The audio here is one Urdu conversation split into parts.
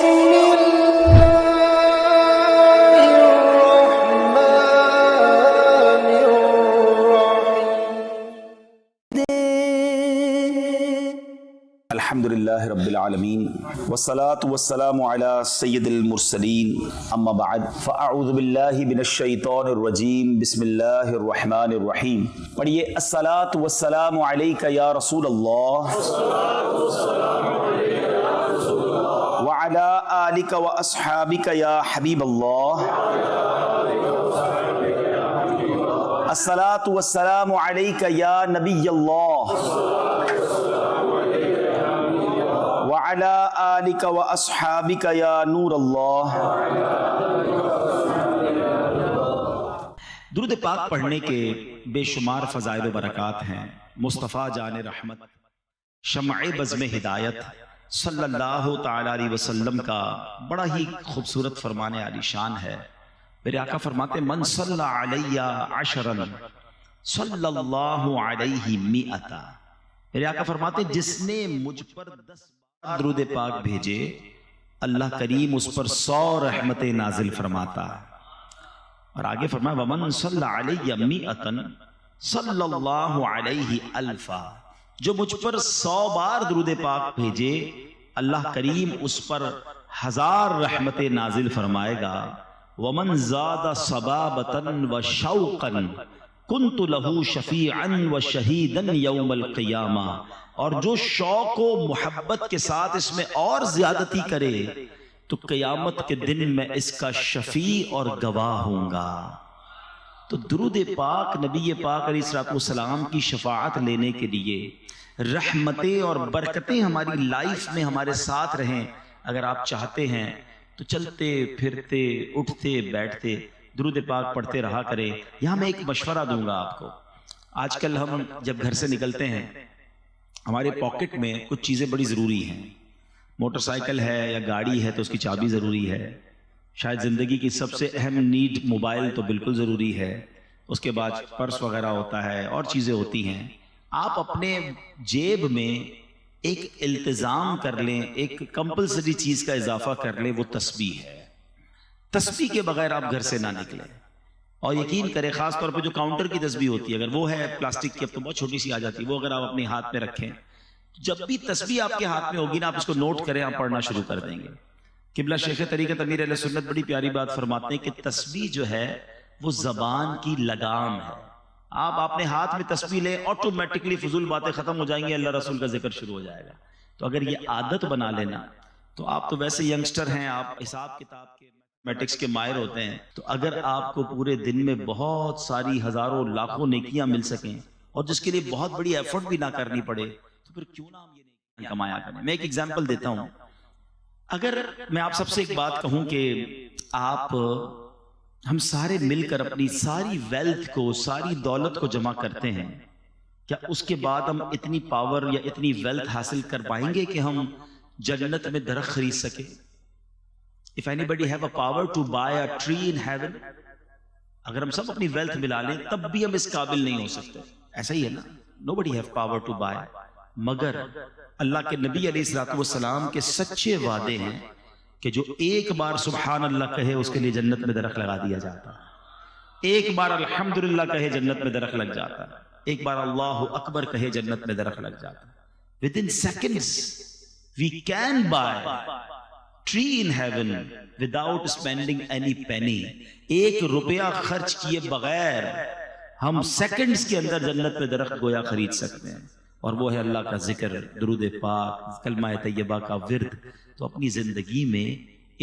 بسم الله الرحمن الرحيم. الحمد لله رب العالمين والصلاة والسلام على سيد المرسلين اما بعد فاعوذ بالله من الشیطان الرجیم بسم اللہ الرحمن الرحیم. پڑھیے الصلاة والسلام علیک یا رسول اللہ وعلى آلک واصحابک یا حبیب اللہ. الصلاة والسلام علیک یا نبی اللہ وعلى آلک واصحابک یا نور اللہ. درود پاک پڑھنے کے بے شمار فضائل و برکات ہیں. مصطفیٰ جان رحمت شمع بزم ہدایت صلی اللہ تعالی علیہ وسلم کا بڑا ہی خوبصورت فرمان عالی شان ہے. میرے آقا فرماتے من صلی علی عشرا صلی اللہ علیہ مئتا. میرے آقا فرماتے جس نے مجھ پر 10 درود پاک بھیجے اللہ کریم اس پر 100 رحمتیں نازل فرماتا. اور آگے فرمایا ومن صلی علی مئتا صلی اللہ علیہ الفا. جو مجھ پر 100 بار درود پاک بھیجے اللہ کریم اس پر 1000 رحمتیں نازل فرمائے گا. ومن زاد صبابتا وشوقا کنت له شفیعا وشہیدا یوم القیامہ. اور جو شوق و محبت کے ساتھ اس میں اور زیادتی کرے تو قیامت کے دن میں اس کا شفیع اور گواہ ہوں گا. تو درود پاک نبی پاک علیہ السلام کی شفاعت لینے کے لیے رحمتیں اور برکتیں ہماری لائف میں ہمارے ساتھ رہیں. اگر آپ چاہتے ہیں تو چلتے پھرتے اٹھتے بیٹھتے درود پاک پڑھتے رہا کریں. یہاں میں ایک مشورہ دوں گا آپ کو. آج کل ہم جب گھر سے نکلتے ہیں ہمارے پاکٹ میں کچھ چیزیں بڑی ضروری ہیں. موٹر سائیکل ہے یا گاڑی ہے تو اس کی چابی ضروری ہے. شاید زندگی کی سب سے اہم نیڈ موبائل تو بالکل ضروری ہے. اس کے بعد پرس وغیرہ ہوتا ہے اور چیزیں ہوتی ہیں. آپ اپنے جیب میں ایک التزام کر لیں, ایک کمپلسری چیز کا اضافہ کر لیں, وہ تسبیح ہے. تسبیح کے بغیر آپ گھر سے نہ نکلیں. اور یقین کریں خاص طور پہ جو کاؤنٹر کی تسبیح ہوتی ہے اگر وہ ہے پلاسٹک کی, اب تو بہت چھوٹی سی آ جاتی ہے, وہ اگر آپ اپنے ہاتھ میں رکھیں جب بھی تسبیح آپ کے ہاتھ میں ہوگی نا آپ اس کو نوٹ کریں, آپ پڑھنا شروع کر دیں گے. قبلہ شیخ طریقت امیر اہل سنت بڑی پیاری بات فرماتے ہیں کہ تسبیح جو ہے وہ زبان کی لگام ہے. آپ اپنے ہاتھ میں تسبیح لیں آٹومیٹکلی فضول باتیں ختم ہو جائیں گی, اللہ رسول کا ذکر شروع ہو جائے گا. تو اگر یہ عادت بنا لینا تو آپ تو ویسے ینگسٹر ہیں, آپ حساب کتاب کے میٹرکس کے ماہر ہوتے ہیں, تو اگر آپ کو پورے دن میں بہت ساری ہزاروں لاکھوں نیکیاں مل سکیں اور جس کے لیے بہت بڑی ایفرٹ بھی نہ کرنی پڑے تو پھر کیوں نہ ہم یہ نیکیاں کمایا کریں. میں ایک ایگزامپل دیتا ہوں. اگر میں آپ سب سے ایک بات کہوں کہ ہم سارے مل کر اپنی ساری ویلتھ کو, ساری دولت کو جمع کرتے ہیں, کیا اس کے بعد ہم اتنی پاور یا اتنی ویلتھ حاصل کر پائیں گے کہ ہم جنت میں درخت خرید سکیں؟ If anybody have a power to buy a tree in heaven, اگر ہم سب اپنی ویلتھ ملا لیں تب بھی ہم اس قابل نہیں ہو سکتے. ایسا ہی ہے نا, nobody have power to buy. مگر اللہ کے نبی علیہ السلام کے سچے وعدے ہیں کہ جو ایک بار سبحان اللہ کہے اس کے لیے جنت میں درخت لگا دیا جاتا ہے, ایک بار الحمدللہ کہے جنت میں درخت لگ جاتا ہے, ایک بار اللہ اکبر کہے جنت میں درخت لگ جاتا ہے. Within seconds we can buy tree in heaven without spending any penny. 1 روپیہ خرچ کیے بغیر ہم سیکنڈز کے اندر جنت میں درخت گویا خرید سکتے ہیں. اور وہ ہے اللہ کا ذکر, درود پاک, کلمہ طیبہ کا ورد. تو اپنی زندگی میں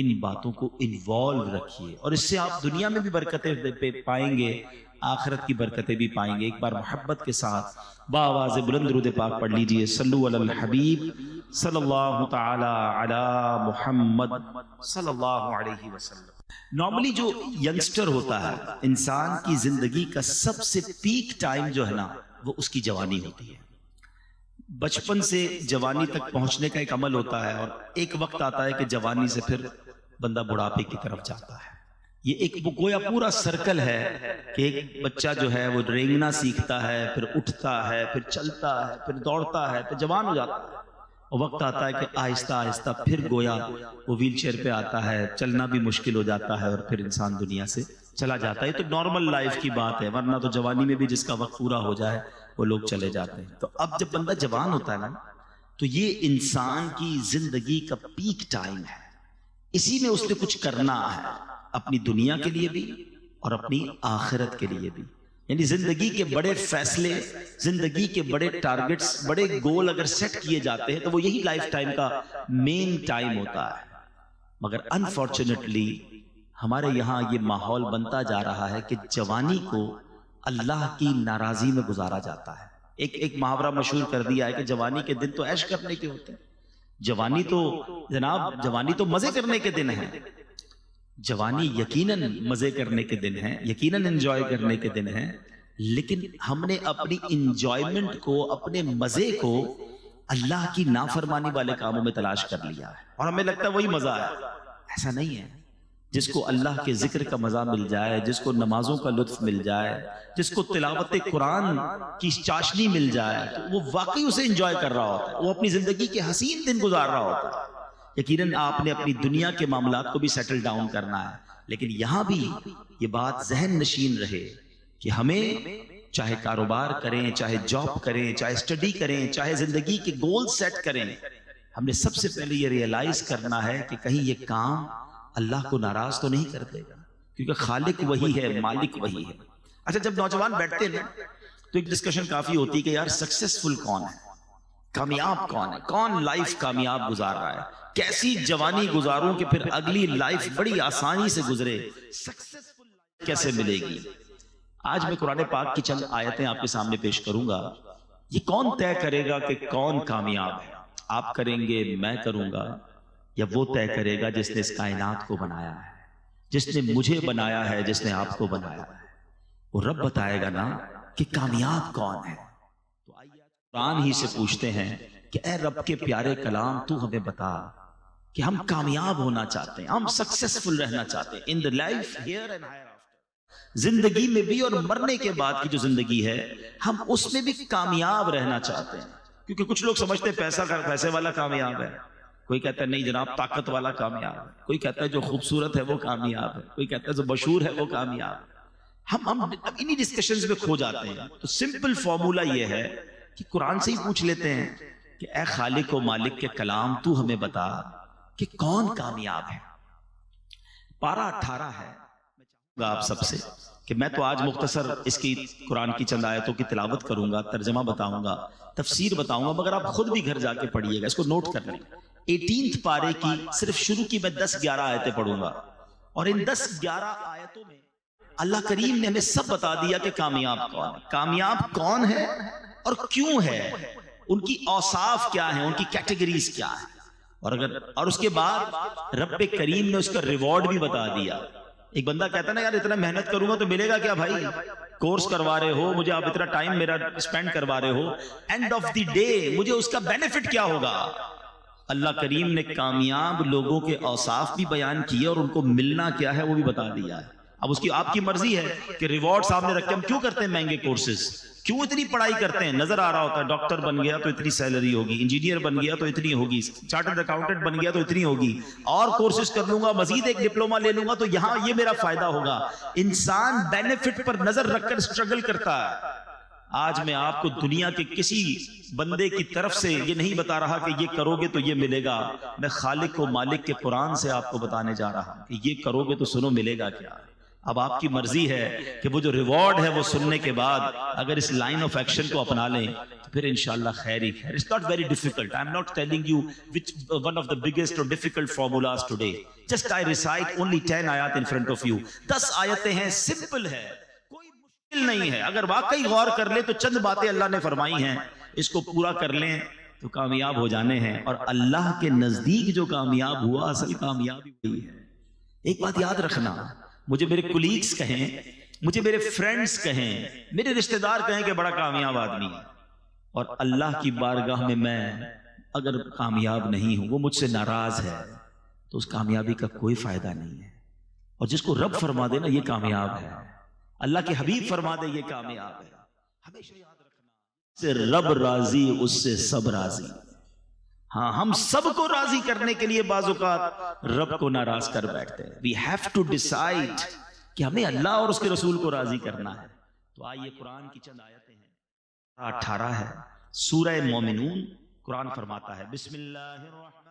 ان باتوں کو انوالو رکھیے اور اس سے آپ دنیا میں بھی برکتیں پائیں گے, آخرت کی برکتیں بھی پائیں گے. ایک بار محبت کے ساتھ بآواز بلند درود پاک پڑھ لیجئے. صلو علی الحبیب صلی اللہ تعالی علی محمد صلی اللہ علیہ وسلم. نارملی جو ینگسٹر ہوتا ہے انسان کی زندگی کا سب سے پیک ٹائم جو ہے نا وہ اس کی جوانی ہوتی ہے. بچپن سے جوانی تک پہنچنے کا ایک عمل ہوتا ہے اور ایک وقت آتا ہے کہ جوانی سے پھر بندہ بڑھاپے کی طرف جاتا ہے. یہ ایک گویا پورا سرکل ہے کہ ایک بچہ جو ہے وہ رینگنا سیکھتا ہے, پھر اٹھتا ہے, پھر چلتا ہے, پھر دوڑتا ہے, پھر جوان ہو جاتا ہے. اور وقت آتا ہے کہ آہستہ آہستہ پھر گویا وہ ویل چیئر پہ آتا ہے، چلنا بھی مشکل ہو جاتا ہے اور پھر انسان دنیا سے چلا جاتا ہے. یہ تو نارمل لائف کی بات ہے، ورنہ تو جوانی میں بھی جس کا وقت پورا ہو جائے وہ لوگ چلے جاتے ہیں. تو اب جب بندہ جوان ہوتا ہے نا تو یہ انسان کی زندگی کا پیک ٹائم ہے، اسی میں اس نے کچھ کرنا ہے، اپنی دنیا کے لیے بھی اور اپنی آخرت کے لیے بھی. یعنی زندگی کے بڑے فیصلے، زندگی کے بڑے ٹارگٹس، بڑے گول اگر سیٹ کیے جاتے ہیں تو وہ یہی لائف ٹائم کا مین ٹائم ہوتا ہے. مگر انفارچونیٹلی ہمارے یہاں یہ ماحول بنتا جا رہا ہے کہ جوانی کو اللہ کی ناراضی میں گزارا جاتا ہے. ایک محاورہ مشہور کر دیا ہے کہ جوانی کے دن تو عیش کرنے کے ہوتے ہیں. جوانی تو جناب، جوانی تو مزے کرنے کے دن ہیں. جوانی یقیناً مزے کرنے کے دن ہیں، یقیناً انجوائے کرنے کے دن ہیں، لیکن ہم نے اپنی انجوائمنٹ کو، اپنے مزے کو اللہ کی نافرمانی والے کاموں میں تلاش کر لیا ہے اور ہمیں لگتا ہے وہی مزہ ہے. ایسا نہیں ہے. جس کو اللہ کے ذکر کا مزہ مل جائے، جس کو نمازوں کا لطف مل جائے، جس کو تلاوت قرآن کی چاشنی مل جائے تو وہ واقعی اسے انجوائے کر رہا ہوتا ہے، وہ اپنی زندگی کے حسین دن گزار رہا ہوتا ہے. یقیناً آپ نے اپنی دنیا کے معاملات کو بھی سیٹل ڈاؤن کرنا ہے، لیکن یہاں بھی یہ بات ذہن نشین رہے کہ ہمیں چاہے کاروبار کریں، چاہے جاب کریں، چاہے اسٹڈی کریں، چاہے زندگی کے گول سیٹ کریں، ہم نے سب سے پہلے یہ ریئلائز کرنا ہے کہ کہیں یہ کام اللہ کو ناراض تو نہیں کر دے گا، کیونکہ خالق وہی ہے، مالک وہی ہے. اچھا، جب نوجوان بیٹھتے ہیں تو ایک ڈسکشن کافی ہوتی ہے کہ یار سکسیسفل کون ہے، کامیاب کون ہے، کون لائف کامیاب گزار رہا ہے، کیسی جوانی گزاروں کہ پھر اگلی لائف بڑی آسانی سے گزرے، سکسیسفل لائف کیسے ملے گی. آج میں قرآن پاک کی چند آیتیں آپ کے سامنے پیش کروں گا. یہ کون طے کرے گا کہ کون کامیاب ہے؟ آپ کریں گے، میں کروں گا، یا وہ طے کرے گا جس نے اس کائنات کو بنایا ہے، جس نے مجھے بنایا ہے، جس نے آپ کو بنایا ہے. وہ رب بتائے گا نا کہ کامیاب کون ہے. تو آئیے قرآن ہی سے پوچھتے ہیں کہ اے رب کے پیارے کلام، تو ہمیں بتا کہ ہم کامیاب ہونا چاہتے ہیں، ہم سکسیسفل رہنا چاہتے ہیں in the life here and ہائر آفٹر، زندگی میں بھی اور مرنے کے بعد کی جو زندگی ہے ہم اس میں بھی کامیاب رہنا چاہتے ہیں. کیونکہ کچھ لوگ سمجھتے ہیں پیسے والا کامیاب ہے، کوئی کہتا ہے نہیں جناب طاقت والا کامیاب ہے، کوئی کہتا ہے جو خوبصورت ہے وہ کامیاب ہے، کوئی کہتا ہے جو مشہور ہے وہ کامیاب ہے. ہم انہی ڈسکشنز میں کھو جاتے ہیں. تو سمپل فارمولا یہ ہے کہ قرآن سے ہی پوچھ لیتے ہیں کہ اے خالق و مالک کے کلام، تو ہمیں بتا کہ کون کامیاب ہے. پارہ 18 ہے. میں چاہوں گا آپ سب سے کہ میں تو آج مختصر اس کی قرآن کی چند آیتوں کی تلاوت کروں گا، ترجمہ بتاؤں گا، تفسیر بتاؤں گا، مگر آپ خود بھی گھر جا کے پڑھیے گا، اس کو نوٹ کر لیں. 18 پارے کی صرف شروع کی میں 10-11 آیتیں پڑھوں گا، اور ان 10-11 آیتوں میں اللہ کریم نے ہمیں سب بتا دیا کہ کامیاب کون ہے، کامیاب کون ہے اور کیوں ہے، ان کی اوصاف کیا ہیں، ان کی کیٹیگریز کیا ہیں. اور اس کے بعد رب کریم نے اس کا ریوارڈ بھی بتا دیا. ایک بندہ کہتا ہے نا یار اتنا محنت کروں گا تو ملے گا کیا بھائی، کورس کروا رہے ہو مجھے، آپ اتنا ٹائم میرا اسپینڈ کروا رہے ہو، اینڈ آف دی ڈے مجھے اس کا بینیفٹ کیا ہوگا. اللہ کریم نے کامیاب لوگوں کے اوصاف بھی بیان کیے اور ان کو ملنا کیا ہے وہ بھی بتا دیا ہے. اب اس کی آپ کی مرضی ہے کہ ریوارڈ سامنے رکھ کے ہم کیوں کرتے ہیں مہنگے کورسز، کیوں اتنی پڑھائی کرتے ہیں. نظر آ رہا ہوتا ہے ڈاکٹر بن گیا تو اتنی سیلری ہوگی، انجینئر بن گیا تو اتنی ہوگی، چارٹرڈ اکاؤنٹنٹ بن گیا تو اتنی ہوگی، اور کورسز کر لوں گا، مزید ایک ڈپلوما لے لوں گا تو یہاں یہ میرا فائدہ ہوگا. انسان بینیفٹ پر نظر رکھ کر سٹرگل کرتا ہے. آج میں آپ کو دنیا کے کسی بندے کی طرف سے یہ نہیں بتا رہا کہ یہ کرو گے تو یہ ملے گا، میں خالق و مالک کے قرآن سے آپ کو بتانے جا رہا ہوں کہ یہ کرو گے تو سنو ملے گا کیا. اب آپ کی مرضی ہے کہ وہ جو ریوارڈ ہے وہ سننے کے بعد اگر اس لائن آف ایکشن کو اپنا لیں تو پھر انشاءاللہ خیر ہی خیر. It's not very difficult. I'm not telling you which one of the biggest or difficult formulas today. Just I recite only 10 آیات in front of you. 10 آیتیں ہیں، سمپل ہے، کوئی مشکل نہیں ہے. اگر واقعی غور کر لیں تو چند باتیں اللہ نے فرمائی ہیں، اس کو پورا کر لیں تو کامیاب ہو جانے ہیں. اور اللہ کے نزدیک جو کامیاب ہوا اصل کامیابی وہی ہے. ایک بات یاد رکھنا، مجھے میرے کولیگز کہیں، مجھے میرے فرینڈز کہیں، میرے رشتہ دار کہیں کہ بڑا کامیاب آدمی ہے، اور اللہ کی بارگاہ میں اگر کامیاب نہیں ہوں، وہ مجھ سے ناراض ہے، تو اس کامیابی کا کوئی فائدہ نہیں ہے. اور جس کو رب فرما دے نا یہ کامیاب ہے، اللہ کے حبیب فرما دے یہ کامیاب ہے. ہمیشہ یاد رکھنا، سے رب راضی اس سے سب راضی. ہاں ہم سب کو راضی کرنے کے لیے بعض اوقات رب کو ناراض کر بیٹھتے ہیں. We have to decide کہ ہمیں اللہ اور اس کے رسول کو راضی کرنا ہے. تو آئیے قرآن کی چند آیتیں ہیں. 18 ہے سورہ مومنون. قرآن فرماتا ہے بسم اللہ الرحمن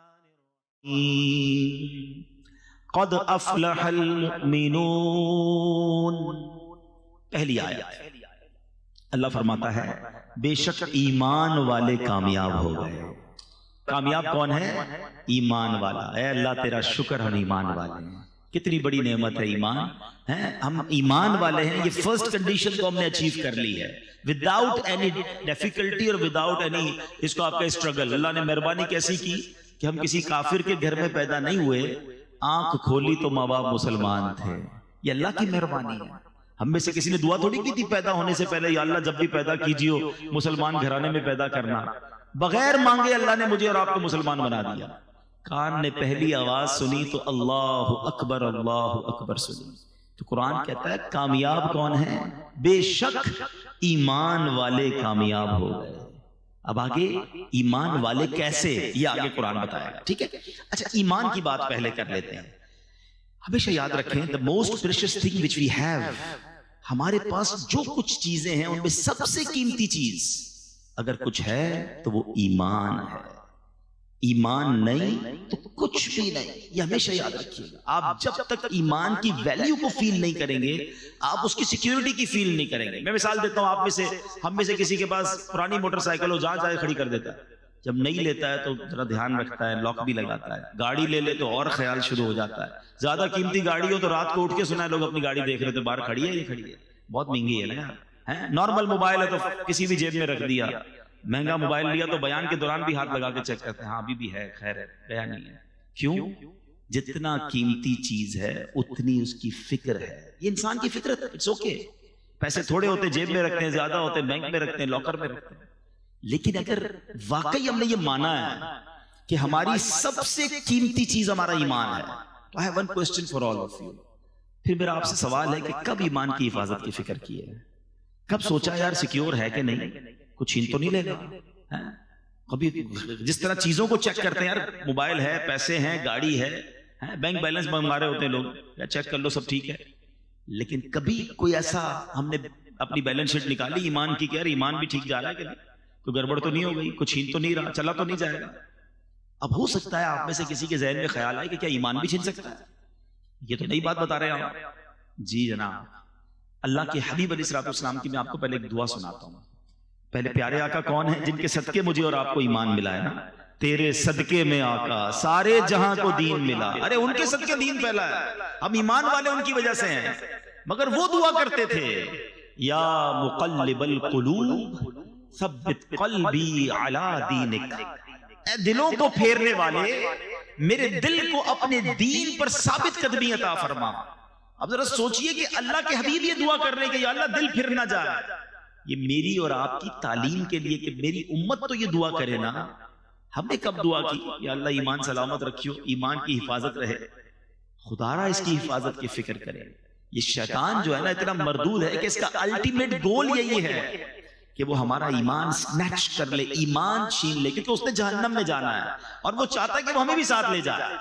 الرحیم قد افلح المؤمنون. پہلی آیت اللہ فرماتا ہے بے شک ایمان والے کامیاب ہو گئے. کامیاب کون ہے؟ ایمان والا. اے اللہ تیرا شکر ہم ایمان والے ہیں. کتنی بڑی نعمت ہے ایمان. ہم ایمان والے ہیں. یہ فرسٹ کنڈیشن کو ہم نے اچیو کر لی ہے وداؤٹ اینی ڈیفیکلٹی اور وداؤٹ اینی اس کو آپ کا اسٹرگل. اللہ نے مہربانی کیسی کی کہ ہم کسی کافر کے گھر میں پیدا نہیں ہوئے. آنکھ کھولی تو ماں باپ مسلمان تھے. یہ اللہ کی مہربانی ہے. ہم میں سے کسی نے دعا تھوڑی کی تھی پیدا ہونے سے پہلے یا اللہ جب بھی پیدا کیجیے مسلمان گھرانے میں پیدا کرنا. بغیر مانگے اللہ نے مجھے اور آپ کو مسلمان بنا دیا. کان نے پہلی آواز سنی تو اللہ اکبر سنی. تو قرآن کہتا ہے کامیاب کون ہے؟ بے شک ایمان والے کامیاب ہو گئے. اب آگے ایمان والے کیسے یہ آگے قرآن بتائے گا. ٹھیک ہے. اچھا ایمان کی بات پہلے کر لیتے ہیں. ہمیشہ یاد رکھیں the most precious thing which we have, ہمارے پاس جو کچھ چیزیں ہیں ان میں سب سے قیمتی چیز اگر کچھ ہے تو وہ ایمان ہے. ایمان نہیں تو کچھ بھی نہیں. یہ ہمیشہ یاد رکھیے گا. آپ جب تک ایمان کی ویلیو کو فیل نہیں کریں گے آپ اس کی سیکیورٹی کی فیل نہیں کریں گے. میں مثال دیتا ہوں. آپ میں سے ہم میں سے کسی کے پاس پرانی موٹر سائیکل ہو جہاں چاہے کھڑی کر دیتا ہے. جب نہیں لیتا ہے تو ذرا دھیان رکھتا ہے لاک بھی لگاتا ہے. گاڑی لے لے تو اور خیال شروع ہو جاتا ہے. زیادہ قیمتی گاڑی ہو تو رات کو اٹھ کے سنا ہے لوگ اپنی گاڑی دیکھ رہے تھے باہر کھڑی ہے یہ کھڑی ہے بہت مہنگی ہے نا. نارمل موبائل ہے تو کسی بھی جیب میں رکھ دیا. مہنگا موبائل لیا تو بیان کے دوران بھی ہاتھ لگا کے چیک کرتے ہیں. ہاں ابھی بھی ہے خیر ہے گیا نہیں ہے. کیوں؟ جتنا قیمتی چیز ہے اتنی اس کی فکر ہے. یہ انسان کی فطرت ہے. It's okay. پیسے تھوڑے ہوتے جیب میں رکھتے ہیں زیادہ ہوتے بینک میں رکھتے ہیں لاکر میں رکھتے ہیں. لیکن اگر واقعی ہم نے یہ مانا ہے کہ ہماری سب سے قیمتی چیز ہمارا ایمان ہے تو I have one question for all of you. پھر میرا آپ سے سوال ہے کہ کب ایمان کی حفاظت کی فکر کی ہے؟ کب سوچا یار سیکیور ہے کہ نہیں کچھ چھین تو نہیں لے گا؟ کبھی جس طرح چیزوں کو چیک کرتے ہیں یار موبائل ہے پیسے ہیں گاڑی ہے بینک بیلنس منگا رہے ہوتے ہیں لوگ یا چیک کر لو سب ٹھیک ہے. لیکن کبھی کوئی ایسا ہم نے اپنی بیلنس شیٹ نکالی ایمان کی کہ یار ایمان بھی ٹھیک جا رہا ہے کہ نہیں کوئی گڑبڑ تو نہیں ہو گئی کچھ چھین تو نہیں رہا چلا تو نہیں جائے گا. اب ہو سکتا ہے آپ میں سے کسی کے ذہن میں خیال آئے کہ کیا ایمان بھی چھین سکتا ہے. یہ تو نئی بات بتا رہے ہیں آپ. جی جناب اللہ کے حبیب علیہ الصلوۃ والسلام کی میں آپ کو پہلے ایک دعا سناتا ہوں. پہلے پیارے آقا کون ہیں جن کے صدقے مجھے اور آپ کو ایمان ملا ہے نا. تیرے صدقے میں آقا سارے جہاں کو دین ملا. ارے ان کے صدقے دین پھیلا ہے. ہم ایمان والے ان کی وجہ سے ہیں. مگر وہ دعا کرتے تھے یا مقلب القلوب ثبت قلبی علی دینک. اے دلوں کو پھیرنے والے میرے دل کو اپنے دین پر ثابت قدمی عطا فرما. اب ذرا سوچئے کہ اللہ کے حبیب یہ دعا کر رہے ہیں کہ یا اللہ دل پھر نہ جائے. یہ میری اور آپ کی تعلیم کے لیے کہ میری امت تو یہ دعا کرے نا. ہم نے کب دعا کی یا اللہ ایمان سلامت رکھیو ایمان کی حفاظت رہے. خدا را اس کی حفاظت کی فکر کرے. یہ شیطان جو ہے نا اتنا مردود ہے کہ اس کا الٹیمیٹ گول یہی ہے کہ وہ ہمارا ایمان سنیچ کر لے ایمان چھین لے کیونکہ اس نے جہنم میں جانا ہے اور وہ چاہتا ہے کہ وہ ہمیں بھی ساتھ لے جائے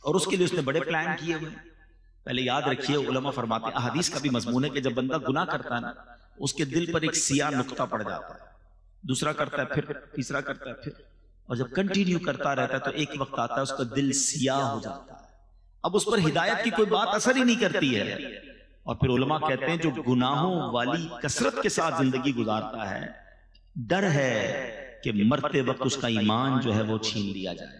اور اس کے لیے اس نے بڑے پلان کیے ہوئے. پہلے یاد رکھیے علماء فرماتے ہیں احادیث کا بھی مضمون ہے کہ جب بندہ گناہ کرتا ہے نا اس کے دل پر ایک سیاہ نقطہ پڑ جاتا ہے. دوسرا کرتا ہے پھر تیسرا کرتا ہے پھر اور جب کنٹینیو کرتا رہتا ہے تو ایک وقت آتا ہے اس کا دل سیاہ ہو جاتا ہے. اب اس پر ہدایت کی کوئی بات اثر ہی نہیں کرتی ہے. اور پھر علماء کہتے ہیں جو گناہوں والی کثرت کے ساتھ زندگی گزارتا ہے ڈر ہے کہ مرتے وقت اس کا ایمان جو ہے وہ چھین لیا جائے.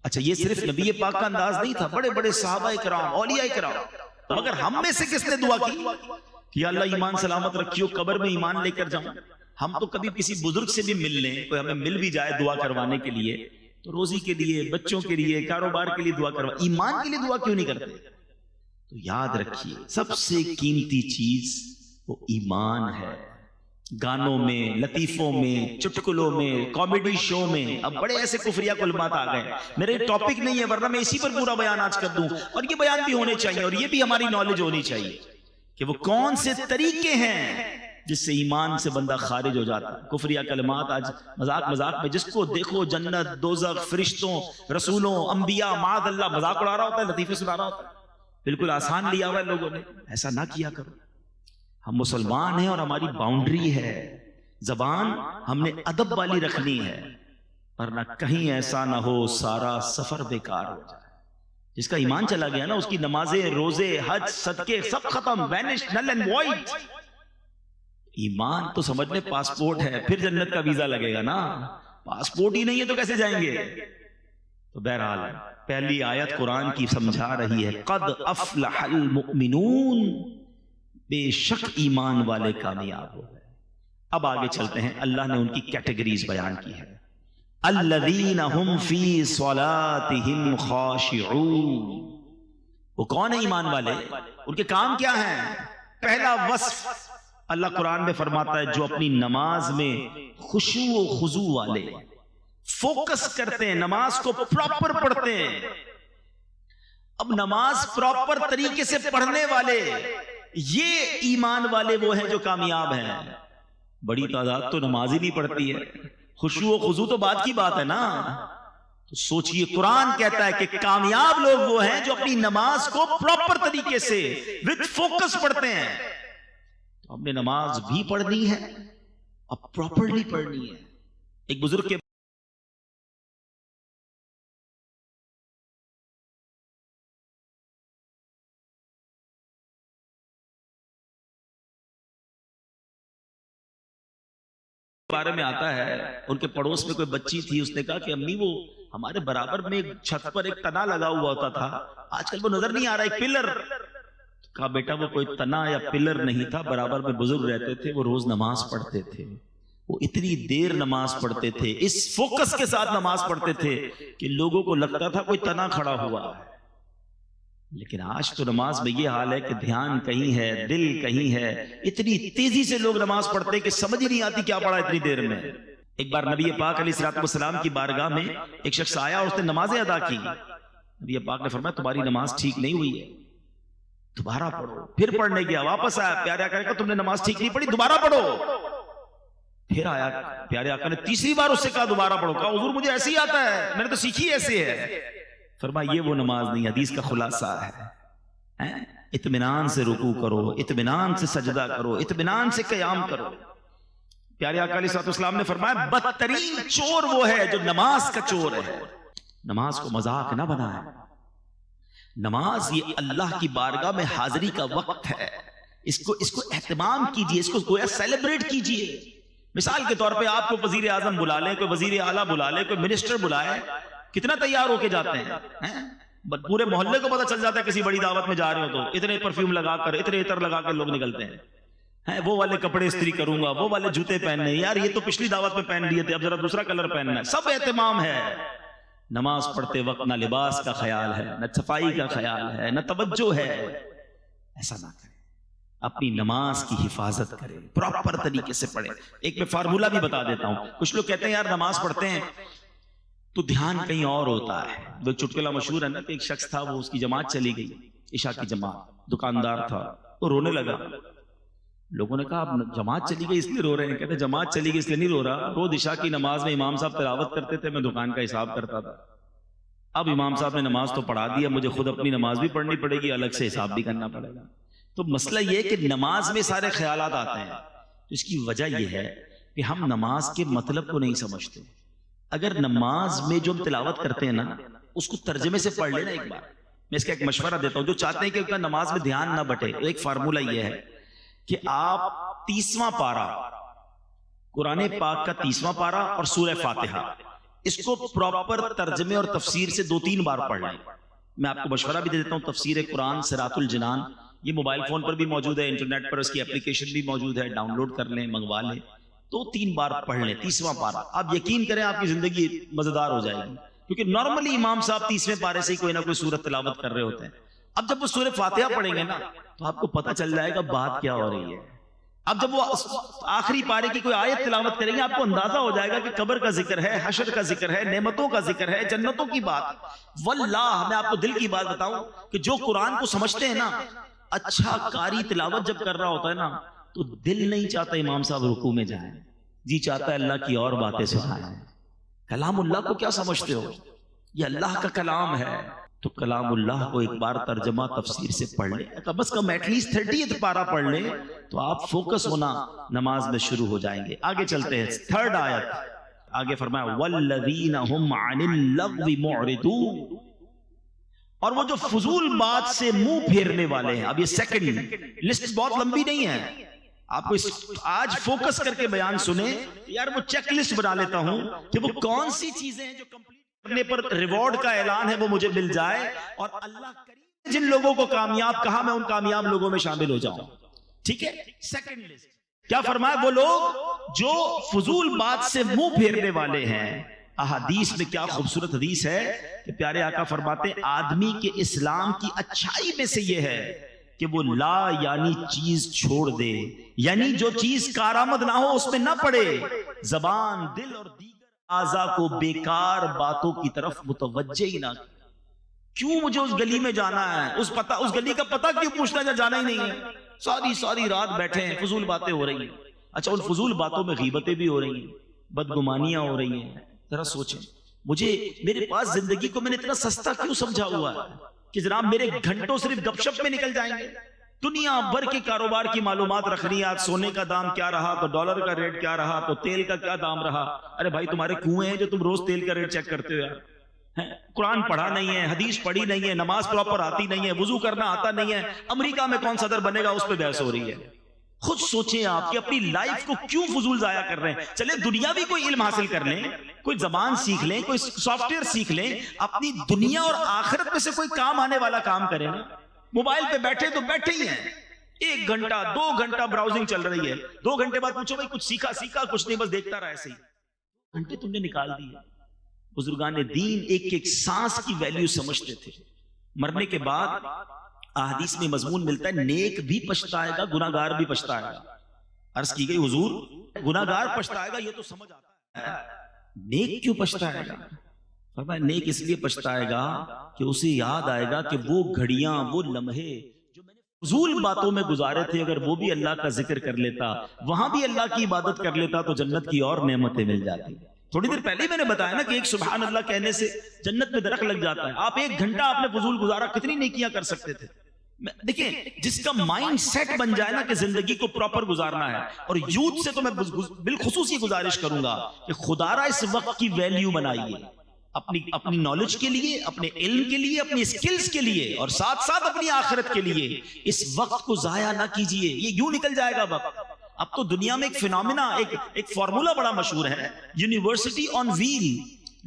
اچھا یہ صرف نبی پاک کا انداز نہیں تھا. بڑے بڑے صحابہ کرام اولیاء کرام. مگر ہم میں سے کس نے دعا کی کہ یا اللہ ایمان سلامت رکھیو قبر میں ایمان لے کر جاؤں. ہم تو کبھی کسی بزرگ سے بھی مل لیں کوئی ہمیں مل بھی جائے دعا کروانے کے لیے تو روزی کے لیے بچوں کے لیے کاروبار کے لیے دعا کروا ایمان کے لیے دعا کیوں نہیں کرتے. تو یاد رکھیے سب سے قیمتی چیز وہ ایمان ہے. گانوں میں لطیفوں میں چٹکلوں میں کامیڈی شو میں اب بڑے ایسے کفریہ کلمات آ گئے. میرے ٹاپک نہیں ہے ورنہ میں اسی پر پورا بیان آج کر دوں اور یہ بیان بھی ہونے چاہیے اور یہ بھی ہماری نالج ہونی چاہیے کہ وہ کون سے طریقے ہیں جس سے ایمان سے بندہ خارج ہو جاتا ہے. کفریہ کلمات آج مذاق میں جس کو دیکھو جنت، دوزخ، فرشتوں، رسولوں، انبیاء، معاذ اللہ مذاق اڑا رہا ہوتا ہے، لطیفے سنا رہا ہوتا ہے. بالکل آسان لیا ہوا ہے لوگوں نے. ایسا نہ کیا کرو. ہم مسلمان ہیں اور ہماری باؤنڈری ہے. زبان ہم نے ادب والی رکھنی ہے، ورنہ کہیں ایسا نہ ہو سارا سفر بیکار ہو جائے. جس کا ایمان چلا گیا نا، اس کی نمازیں، روزے، حج، صدقے سب ختم، وینش، نل اینڈ وائڈ. ایمان تو سمجھ لیں پاسپورٹ ہے، پھر جنت کا ویزا لگے گا نا. پاسپورٹ ہی نہیں ہے تو کیسے جائیں گے؟ تو بہرحال پہلی آیت قرآن کی سمجھا رہی ہے قد افلح المؤمنون، بے شک ایمان والے کامیاب ہو گئے. اب آگے چلتے ہیں. اللہ نے ان کی کیٹیگریز بیان کی ہے. الذین هم فی صلاتهم خاشعون. وہ کون ہے ایمان والے؟ ان کے کام کیا ہیں؟ پہلا وصف اللہ قرآن میں فرماتا ہے جو اپنی نماز میں خشوع و خضوع والے، فوکس کرتے ہیں، نماز کو پراپر پڑھتے ہیں. اب نماز پراپر طریقے سے پڑھنے والے، یہ ایمان والے وہ ہیں جو کامیاب ہیں. بڑی تعداد تو نماز ہی نہیں پڑھتی ہے. خشوع و خضوع تو بات کی بات ہے نا. تو سوچئے قرآن کہتا ہے کہ کامیاب لوگ وہ ہیں جو اپنی نماز کو پراپر طریقے سے وتھ فوکس پڑھتے ہیں. تو ہم نے نماز بھی پڑھنی ہے، اب پراپرلی پڑھنی ہے. ایک بزرگ کے بارے میں آتا ہے، ان کے پڑوس میں کوئی بچی تھی، اس نے کہا کہ امی وہ ہمارے برابر میں ایک چھت پر ایک تنا لگا ہوا ہوتا تھا، آج کل وہ نظر نہیں آ رہا، ایک پلر. کہا بیٹا وہ کوئی تنا یا پلر نہیں تھا، برابر میں بزرگ رہتے تھے، وہ روز نماز پڑھتے تھے. وہ اتنی دیر نماز پڑھتے تھے، اس فوکس کے ساتھ نماز پڑھتے تھے کہ لوگوں کو لگتا تھا کوئی تنا کھڑا ہوا ہے. لیکن آج تو نماز میں یہ حال ہے کہ دھیان کہیں ہے، دل کہیں ہے. اتنی تیزی سے لوگ نماز پڑھتے ہیں کہ سمجھ ہی نہیں آتی کیا پڑھا اتنی دیر میں. ایک بار نبی پاک علیہ الصلوۃ والسلام کی بارگاہ میں ایک شخص آیا اور اس نے نمازیں ادا کی. نبی پاک نے فرمایا تمہاری نماز ٹھیک نہیں ہوئی ہے، دوبارہ پڑھو. پھر پڑھنے گیا، واپس آیا، پیارے آقا نے کہا تم نے نماز ٹھیک نہیں پڑھی، دوبارہ پڑھو. پھر آیا پیارے آقا نے تیسری بار اس سے کہا دوبارہ پڑھو. کہا حضور مجھے ایسے ہی آتا ہے، میں نے تو سیکھی ایسے ہے. فرمایا یہ وہ نماز نہیں. حدیث کا خلاصہ ہے اطمینان سے رکوع کرو، اطمینان سے سجدہ کرو، اطمینان سے قیام کرو. پیارے آقا علیہ السلام نے فرمایا بدترین چور وہ ہے جو نماز کا چور ہے. نماز کو مذاق نہ بنائے. نماز یہ اللہ کی بارگاہ میں حاضری کا وقت ہے. اس کو اہتمام کیجئے، اس کو گویا سیلیبریٹ کیجئے. مثال کے طور پہ آپ کو وزیر اعظم بلا لیں، کوئی وزیر اعلیٰ بلا لے، کوئی منسٹر بلائے، کتنا تیار ہو کے جاتے ہیں. پورے محلے کو پتہ چل جاتا ہے کسی بڑی دعوت میں جا رہے ہو تو اتنے پرفیوم لگا کر، اتنے عطر لگا کر لوگ نکلتے ہیں. وہ والے کپڑے استری کروں گا، وہ والے جوتے پہننے، یار یہ تو پچھلی دعوت میں پہن لیے تھے، اب ذرا دوسرا کلر پہننا ہے. سب اہتمام ہے. نماز پڑھتے وقت نہ لباس کا خیال ہے، نہ صفائی کا خیال ہے، نہ توجہ ہے. ایسا نہ کریں. اپنی نماز کی حفاظت کریں، پراپر طریقے سے پڑھیں. ایک میں فارمولہ بھی بتا دیتا ہوں. کچھ لوگ کہتے ہیں یار نماز پڑھتے ہیں تو دھیان کہیں اور ہوتا ہے. وہ چٹکلا مشہور ہے نا کہ ایک شخص تھا، وہ اس کی جماعت چلی گئی، عشاء کی جماعت، دکاندار تھا، وہ رونے لگا. لوگوں نے کہا اب جماعت چلی گئی اس لیے رو رہے ہیں. کہتے جماعت چلی گئی اس لیے نہیں رو رہا، روز عشاء کی نماز میں امام صاحب تلاوت کرتے تھے، میں دکان کا حساب کرتا تھا. اب امام صاحب نے نماز تو پڑھا دیا، مجھے خود اپنی نماز بھی پڑھنی پڑے گی، الگ سے حساب بھی کرنا پڑے گا. تو مسئلہ یہ کہ نماز میں سارے خیالات آتے ہیں. اس کی وجہ یہ ہے کہ ہم نماز کے مطلب کو نہیں سمجھتے. اگر نماز میں جو ہم تلاوت کرتے ہیں نا اس کو ترجمے سے پڑھ لینا. ایک بار میں اس کا ایک مشورہ دیتا ہوں جو چاہتے ہیں کہ نماز میں دھیان نہ بٹے. ایک فارمولہ یہ ہے کہ آپ 30واں پارہ قرآن پاک کا 30واں پارہ اور سورہ فاتحہ اس کو پراپر ترجمے اور تفسیر سے 2-3 بار پڑھ لیں. میں آپ کو مشورہ بھی دے دیتا ہوں. تفسیر قرآن صراط الجنان یہ موبائل فون پر بھی موجود ہے، انٹرنیٹ پر اس کی اپلیکیشن بھی موجود ہے، ڈاؤن لوڈ کر لیں، منگوا لیں. 2-3 بار پڑھ لیں 30واں پارہ. آپ یقین کریں آپ کی زندگی مزیدار ہو جائے گی. کیونکہ نارملی امام صاحب 30ویں پارے سے ہی کوئی نہ کوئی سورت تلاوت کر رہے ہوتے ہیں. اب جب وہ سورہ فاتحہ پڑھیں گے نا تو آپ کو پتہ چل جائے گا بات کیا ہو رہی ہے. اب جب وہ آخری پارے کی کوئی آیت تلاوت کریں گے آپ کو اندازہ ہو جائے گا کہ قبر کا ذکر ہے، حشر کا ذکر ہے، نعمتوں کا ذکر ہے، جنتوں کی بات. واللہ میں آپ کو دل کی بات بتاؤں کہ جو قرآن کو سمجھتے ہیں نا، اچھا قاری تلاوت جب کر رہا ہوتا ہے نا تو دل نہیں چاہتا امام صاحب رکوع میں جائیں، جی چاہتا ہے اللہ کی اور باتیں سنائیں۔ کلام اللہ کو کیا سمجھتے ہو؟ یہ اللہ کا کلام ہے، تو کلام اللہ کو ایک بار ترجمہ تفسیر سے پڑھ لیں، کم از کم ایٹ لیسٹ 30th پارہ پڑھ لیں، تو آپ فوکس ہونا نماز میں شروع ہو جائیں گے۔ آگے چلتے ہیں، 3rd آیت آگے فرمایا والذین هم عن اللغو معرضون، اور وہ جو فضول بات سے منہ پھیرنے والے ہیں۔ اب یہ سیکنڈ لسٹ بہت لمبی نہیں ہے، آپ کو آج فوکس کر کے بیان سنیں یار، وہ چیک لسٹ بنا لیتا ہوں کہ وہ کون سی چیزیں ہیں جو کمپلیٹ کرنے پر ریوارڈ کا اعلان ہے وہ مجھے مل جائے، اور اللہ کریم جن لوگوں کو کامیاب کہا میں ان کامیاب لوگوں میں شامل ہو جاؤں۔ ٹھیک ہے، سیکنڈ لسٹ کیا فرمایا؟ وہ لوگ جو فضول بات سے منہ پھیرنے والے ہیں۔ احادیث میں کیا خوبصورت حدیث ہے کہ پیارے آقا فرماتے ہیں آدمی کے اسلام کی اچھائی میں سے یہ ہے کہ وہ لا یعنی چیز چھوڑ دے، یعنی جو چیز کارآمد نہ ہو اس میں نہ پڑے، زبان، دل اور دیگر اعضاء کو بیکار باتوں کی طرف متوجہ ہی نہ۔ کیوں مجھے اس گلی میں جانا ہے؟ اس گلی کا پتہ کیوں پوچھنا ہے؟ جانا ہی نہیں ہے، ساری رات بیٹھے ہیں، فضول باتیں ہو رہی ہیں۔ اچھا، ان فضول باتوں میں غیبتیں بھی ہو رہی ہیں، بدگمانیاں ہو رہی ہیں۔ ذرا سوچیں، میرے پاس زندگی کو میں نے اتنا سستا کیوں سمجھا ہوا ہے کہ جناب میرے گھنٹوں صرف گپ شپ میں نکل جائیں گے؟ دنیا بھر کے کاروبار کی معلومات رکھنی ہے، آج سونے کا دام کیا رہا، تو ڈالر کا ریٹ کیا رہا، تو تیل کا کیا دام رہا۔ ارے بھائی تمہارے کنویں ہیں جو تم روز تیل کا ریٹ چیک کرتے ہو یار؟ قرآن پڑھا نہیں ہے، حدیث پڑھی نہیں ہے، نماز پراپر آتی نہیں ہے، وضو کرنا آتا نہیں ہے، امریکہ میں کون صدر بنے گا اس پہ بحث ہو رہی ہے۔ خود سوچیں آپ کہ اپنی لائف کو کیوں فضول ضائع کر رہے ہیں؟ چلے دنیا بھی کوئی علم حاصل کر لیں، کوئی زبان سیکھ لیں، کوئی سافٹ ویئر سیکھ لیں، اپنی دنیا اور آخرت میں سے کوئی کام آنے والا کام کریں نا۔ موبائل پہ بیٹھے تو بیٹھے ہی ہیں، 1 گھنٹہ 2 گھنٹہ براؤزنگ چل رہی ہے، 2 گھنٹے بعد پوچھو بھائی کچھ سیکھا کچھ نہیں، بس دیکھتا رہا ایسے ہی۔ گھنٹے تم نے نکال دیے۔ بزرگان دین ایک سانس کی ویلیو سمجھتے تھے۔ مرنے کے بعد احادیث میں مضمون ملتا ہے نیک بھی پچھتائے گا، گناہگار بھی پچھتائے گا۔ عرض کی گئی حضور گناہگار پچھتائے گا یہ تو سمجھ آتا ہے، نیک کیوں پچھتائے گا؟ فرمایا نیک اس لیے پچھتائے گا کہ اسے یاد آئے گا کہ وہ گھڑیاں، وہ لمحے جو میں نے فضول باتوں میں گزارے تھے، اگر وہ بھی اللہ کا ذکر کر لیتا، وہاں بھی اللہ کی عبادت کر لیتا تو جنت کی اور نعمتیں مل جاتی۔ تھوڑی دیر پہلے میں نے بتایا نا کہ ایک سبحان اللہ کہنے سے جنت میں درخت لگ جاتا ہے۔ آپ 1 گھنٹہ آپ نے فضول گزارا، کتنی نیکیاں کر سکتے تھے۔ دیکھیں جس کا مائنڈ سیٹ بن جائے نا کہ زندگی کو پراپر گزارنا ہے، اور یوتھ سے تو میں بالخصوص یہ گزارش کروں گا کہ خدا را اس وقت کی ویلیو بنائیے، اپنی نالج کے لیے، اپنے علم کے لیے، اپنی سکلز کے لیے، اور ساتھ ساتھ اپنی آخرت کے لیے۔ اس وقت کو ضائع نہ کیجئے، یہ یوں نکل جائے گا وقت۔ اب تو دنیا میں ایک فینومینا، ایک فارمولا بڑا مشہور ہے، یونیورسٹی آن ویل۔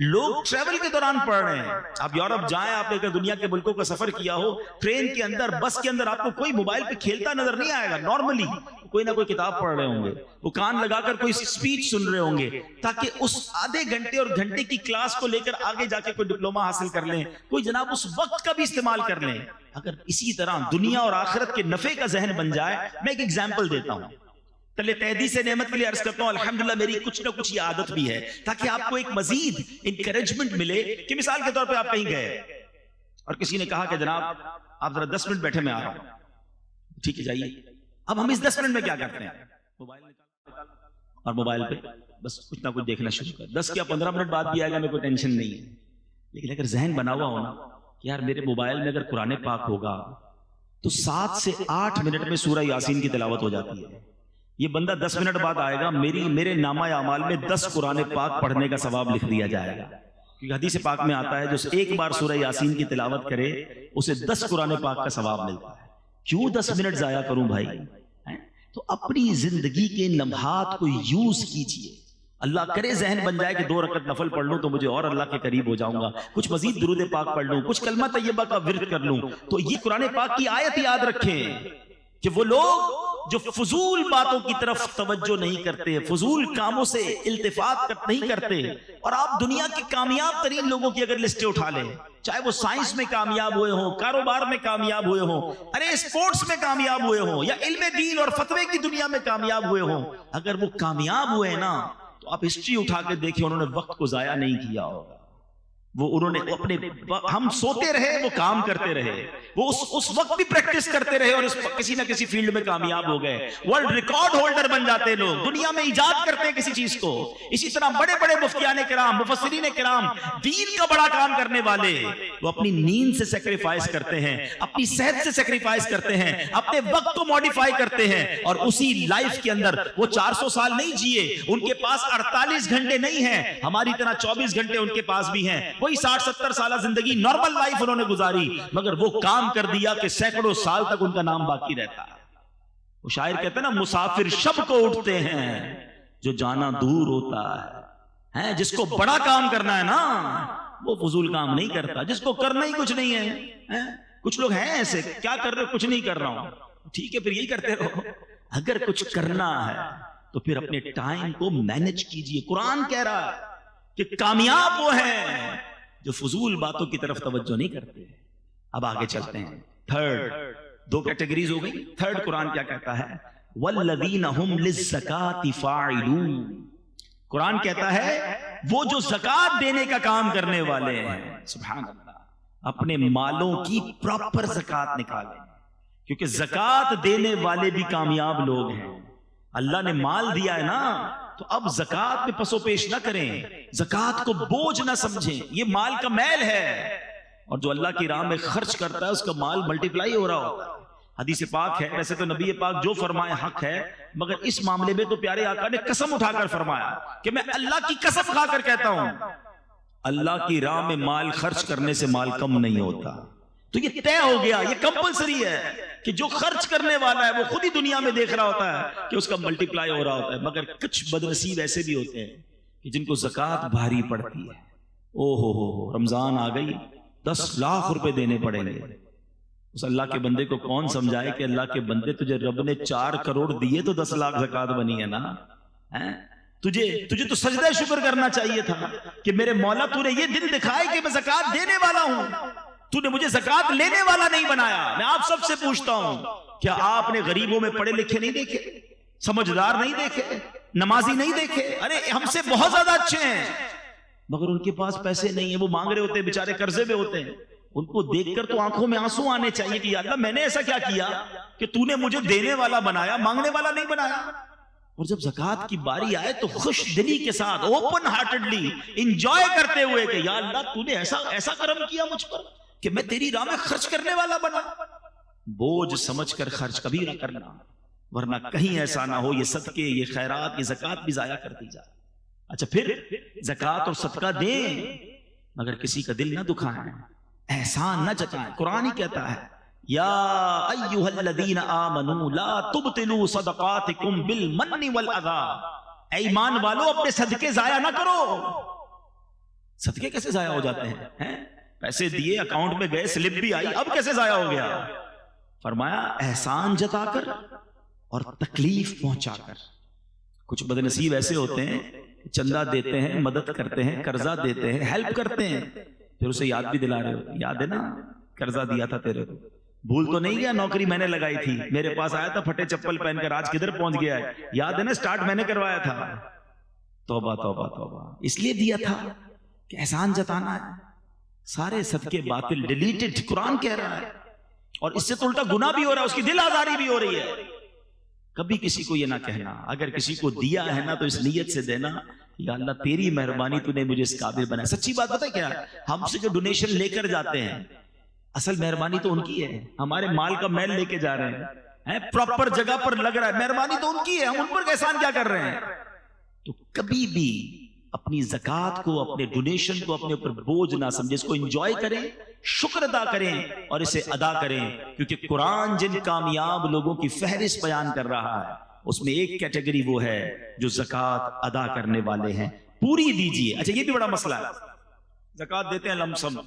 لوگ ٹریول کے دوران پڑھ رہے ہیں۔ آپ یورپ جائیں، آپ نے اگر دنیا کے ملکوں کا سفر کیا ہو، ٹرین کے اندر، بس کے اندر، آپ کو کوئی موبائل پہ کھیلتا نظر نہیں آئے گا۔ نارملی کوئی نہ کوئی کتاب پڑھ رہے ہوں گے، وہ کان لگا کر کوئی سپیچ سن رہے ہوں گے، تاکہ اس آدھے گھنٹے اور گھنٹے کی کلاس کو لے کر آگے جا کے کوئی ڈپلوما حاصل کر لیں، کوئی جناب اس وقت کا بھی استعمال کر لیں۔ اگر اسی طرح دنیا اور آخرت کے نفع کا ذہن بن جائے، میں ایک ایگزامپل دیتا ہوں، تلے تہدی سے نعمت کے لیے عرض کرتا ہوں الحمدللہ میری کچھ نہ کچھ یہ عادت بھی ہے، تاکہ آپ کو ایک مزید انکریجمنٹ ملے کہ مثال کے طور پہ آپ کہیں گئے اور کسی نے کہا کہ جناب آپ ذرا 10 منٹ بیٹھے، میں آ رہا ہوں۔ ٹھیک ہے جائیے۔ اب ہم اس 10 منٹ میں کیا کرتے ہیں؟ موبائل نکال اور موبائل پہ بس کچھ نہ کچھ دیکھنا شروع کر۔ 10 یا 15 منٹ بعد بھی آئے گا، میرے کوئی ٹینشن نہیں ہے، لیکن اگر ذہن بنا ہوا ہونا کہ یار میرے موبائل میں اگر قرآن پاک ہوگا تو 7 سے 8 منٹ میں سورہ یاسین کی تلاوت ہو جاتی ہے۔ یہ بندہ 10 منٹ بعد آئے گا، میرے نامہ اعمال میں 10 قرآن پاک پڑھنے کا ثواب لکھ دیا جائے گا، کیونکہ حدیث پاک میں آتا ہے جو ایک بار سورہ یاسین کی تلاوت کرے اسے 10 قرآن پاک کا ثواب ملتا ہے۔ کیوں 10 منٹ ضائع کروں بھائی؟ تو اپنی زندگی کے لمحات کو یوز کیجئے۔ اللہ کرے ذہن بن جائے کہ 2 رکعت نفل پڑھ لوں تو مجھے اور اللہ کے قریب ہو جاؤں گا، کچھ مزید درود پاک پڑھ لوں، کچھ کلمہ طیبہ کا ورد کر لوں، تو یہ قرآن پاک کی آیت یاد رکھیں کہ وہ لوگ جو فضول باتوں کی طرف توجہ نہیں کرتے، فضول کاموں سے التفات نہیں کرتے، اور آپ دنیا کے کامیاب ترین لوگوں کی اگر لسٹیں اٹھا لیں، چاہے وہ سائنس میں کامیاب ہوئے ہوں، کاروبار میں کامیاب ہوئے ہوں، ارے اسپورٹس میں کامیاب ہوئے ہوں، یا علم دین اور فتوے کی دنیا میں کامیاب ہوئے ہوں، اگر وہ کامیاب ہوئے نا تو آپ ہسٹری اٹھا کے دیکھیں انہوں نے وقت کو ضائع نہیں کیا ہوگا۔ وہ انہوں نے اپنے ہم سوتے رہے وہ کام کرتے رہے، وہ اس وقت بھی پریکٹس کرتے رہے اور کسی نہ کسی فیلڈ میں کامیاب ہو گئے، ورلڈ ریکارڈ ہولڈر بن جاتے لوگ، دنیا میں ایجاد کرتے ہیں کسی چیز کو۔ اسی طرح بڑے بڑے مفتیان کرام، مفسرین کرام، دین کا بڑا کام کرنے والے، وہ اپنی نیند سے سیکریفائس کرتے ہیں، اپنی صحت سے سیکریفائس کرتے ہیں، اپنے وقت کو موڈیفائی کرتے ہیں، اور اسی لائف کے اندر وہ 400 سال نہیں جیے، ان کے پاس 48 گھنٹے نہیں ہیں، ہماری طرح 24 گھنٹے ان کے پاس بھی ہیں، وہی 60-70 سالہ زندگی نارمل لائف انہوں نے گزاری، مگر وہ کام کر دیا کہ سینکڑوں سال تک ان کا نام باقی رہتا ہے۔ وہ شاعر کہتے ہیں نا، مسافر شب کو اٹھتے ہیں جو جانا دور ہوتا ہے، جس کو بڑا کام کرنا ہے نا وہ فضول کام نہیں کرتا، جس کو کرنا ہی کچھ نہیں ہے۔ کچھ لوگ ہیں ایسے، کیا کر رہے ہو؟ کچھ نہیں کر رہا ہوں، ٹھیک ہے پھر یہی کرتے رہو۔ اگر کچھ کرنا ہے تو پھر اپنے ٹائم کو مینج کیجئے۔ قرآن کہہ رہا ہے کہ کامیاب وہ ہیں جو فضول باتوں کی طرف توجہ نہیں کرتے۔ اب آگے چلتے ہیں، تھرڈ، 2 کیٹیگریز ہو گئی، تھرڈ قرآن کیا کہتا ہے؟ وَالَّذِينَ هُمْ لِلزَّكَاةِ فَاعِلُونَ۔ قرآن کہتا ہے وہ جو زکوٰۃ دینے کا کام کرنے والے ہیں، سبحان اللہ، اپنے مالوں کی پراپر زکوٰۃ نکالیں، کیونکہ زکوٰۃ دینے والے بھی کامیاب لوگ ہیں۔ اللہ نے مال دیا ہے نا، تو اب زکوٰۃ میں پسو پیش نہ کریں، زکوٰۃ کو بوجھ نہ سمجھیں، یہ مال کا میل ہے، اور جو اللہ کی راہ میں خرچ کرتا ہے اس کا مال ملٹیپلائی ہو رہا ہوتا ہے۔ حدیث پاک ہے، ویسے تو نبی پاک جو فرمائے حق ہے، مگر اس معاملے میں تو پیارے آقا نے قسم اٹھا کر فرمایا کہ میں اللہ کی قسم کھا کر کہتا ہوں، اللہ کی راہ میں مال خرچ کرنے سے مال کم نہیں ہوتا۔ تو یہ طے ہو گیا، یہ کمپلسری ہے کہ جو خرچ کرنے والا ہے وہ خود ہی دنیا میں دیکھ رہا ہوتا ہے کہ اس کا ملٹیپلائی ہو رہا ہوتا ہے، مگر کچھ بدنصیب ایسے بھی ہوتے ہیں کہ جن کو زکوٰۃ بھاری پڑتی ہے۔ او ہو رمضان آ گئی، 10 لاکھ روپے دینے پڑیں گے۔ اس اللہ کے بندے کو کون سمجھائے کہ اللہ کے بندے تجھے رب نے 4 کروڑ دیے تو 10 لاکھ زکوٰۃ بنی ہے نا۔ تجھے تو سجدہ شکر کرنا چاہیے تھا کہ میرے مولا تو نے یہ دن دکھائے کہ میں زکوٰۃ دینے والا ہوں، تو نے مجھے زکوٰۃ لینے والا نہیں بنایا۔ میں آپ سب سے پوچھتا ہوں، کیا آپ نے غریبوں میں پڑھے لکھے نہیں دیکھے، سمجھدار نہیں دیکھے، نمازی نہیں دیکھے؟ ارے ہم سے بہت زیادہ اچھے ہیں، مگر ان کے پاس پیسے نہیں ہیں، وہ مانگ رہے ہوتے ہیں، بیچارے قرضے میں ہوتے ہیں۔ ان کو دیکھ کر تو آنکھوں میں آنسو آنے چاہیے کہ یا اللہ میں نے ایسا کیا کیا کہ تو نے مجھے دینے والا بنایا، مانگنے والا نہیں بنایا۔ اور جب زکوٰۃ کی باری آئے تو خوش دلی کے ساتھ، اوپن ہارٹڈلی انجوائے کرتے ہوئے کہ یا اللہ تو نے ایسا کرم کیا مجھ پر کہ میں تیری راہ میں خرچ کرنے والا بنا۔ بوجھ سمجھ کر خرچ کبھی نہ کرنا، ورنہ کہیں ایسا نہ ہو یہ صدقے، یہ خیرات، یہ زکوٰۃ بھی ضائع کر دی جائے۔ اچھا پھر زکوٰۃ اور صدقہ دیں مگر کسی کا دل نہ دکھائیں، احسان نہ جتائیں۔ قرآن ہی کہتا ہے یا ایھا الذین آمنوا لا تبطلوا صدقاتکم بالمن والاذی، اے ایمان والو اپنے صدقے ضائع نہ کرو۔ صدقے کیسے ضائع ہو جاتے ہیں؟ پیسے دیے، اکاؤنٹ میں گئے، سلپ بھی آئی، اب کیسے ضائع ہو گیا؟ فرمایا احسان جتا کر اور تکلیف پہنچا کر۔ کچھ بدنصیب ایسے ہوتے ہیں چندہ دیتے ہیں، مدد کرتے ہیں، قرضہ دیتے ہیں، ہیلپ کرتے ہیں، پھر اسے یاد بھی دلا رہے ہوتے ہیں، یاد ہے نا قرضہ دیا تھا تیرے کو، بھول تو نہیں گیا؟ نوکری میں نے لگائی تھی، میرے پاس آیا تھا پھٹے چپل پہن کر، آج کدھر پہنچ گیا ہے؟ یاد ہے نا سٹارٹ میں نے کروایا تھا۔ توبہ توبہ توبہ، اس لیے دیا تھا کہ احسان جتانا ہے۔ سارے صدقے باطل، ڈیلیٹڈ، قرآن کہہ رہا ہے، اور اس سے تو الٹا گناہ بھی ہو رہا ہے، اس کی دل آزاری بھی ہو رہی ہے۔ کبھی کسی کو یہ نہ کہنا، اگر کسی کو دیا ہے نا تو اس نیت سے دینا یا اللہ تیری مہربانی تو نے مجھے اس قابل بنایا۔ سچی بات پتہ ہے کیا؟ ہم سے جو ڈونیشن لے کر جاتے ہیں اصل مہربانی تو ان کی ہے، ہمارے مال کا میل لے کے جا رہے ہیں، پراپر جگہ پر لگ رہا ہے، مہربانی تو ان کی ہے، ہم ان پر احسان کیا کر رہے ہیں؟ تو کبھی بھی اپنی زکوٰۃ کو، اپنے ڈونیشن کو اپنے اوپر بوجھ نہ سمجھے، اس کو انجوائے کریں، شکر ادا کریں اور اسے ادا کریں، کیونکہ قرآن جن کامیاب لوگوں کی فہرست بیان کر رہا ہے اس میں ایک کیٹیگری وہ ہے جو زکوٰۃ ادا کرنے والے ہیں۔ پوری دیجئے۔ اچھا یہ بھی بڑا مسئلہ ہے، زکوٰۃ دیتے ہیں لم سم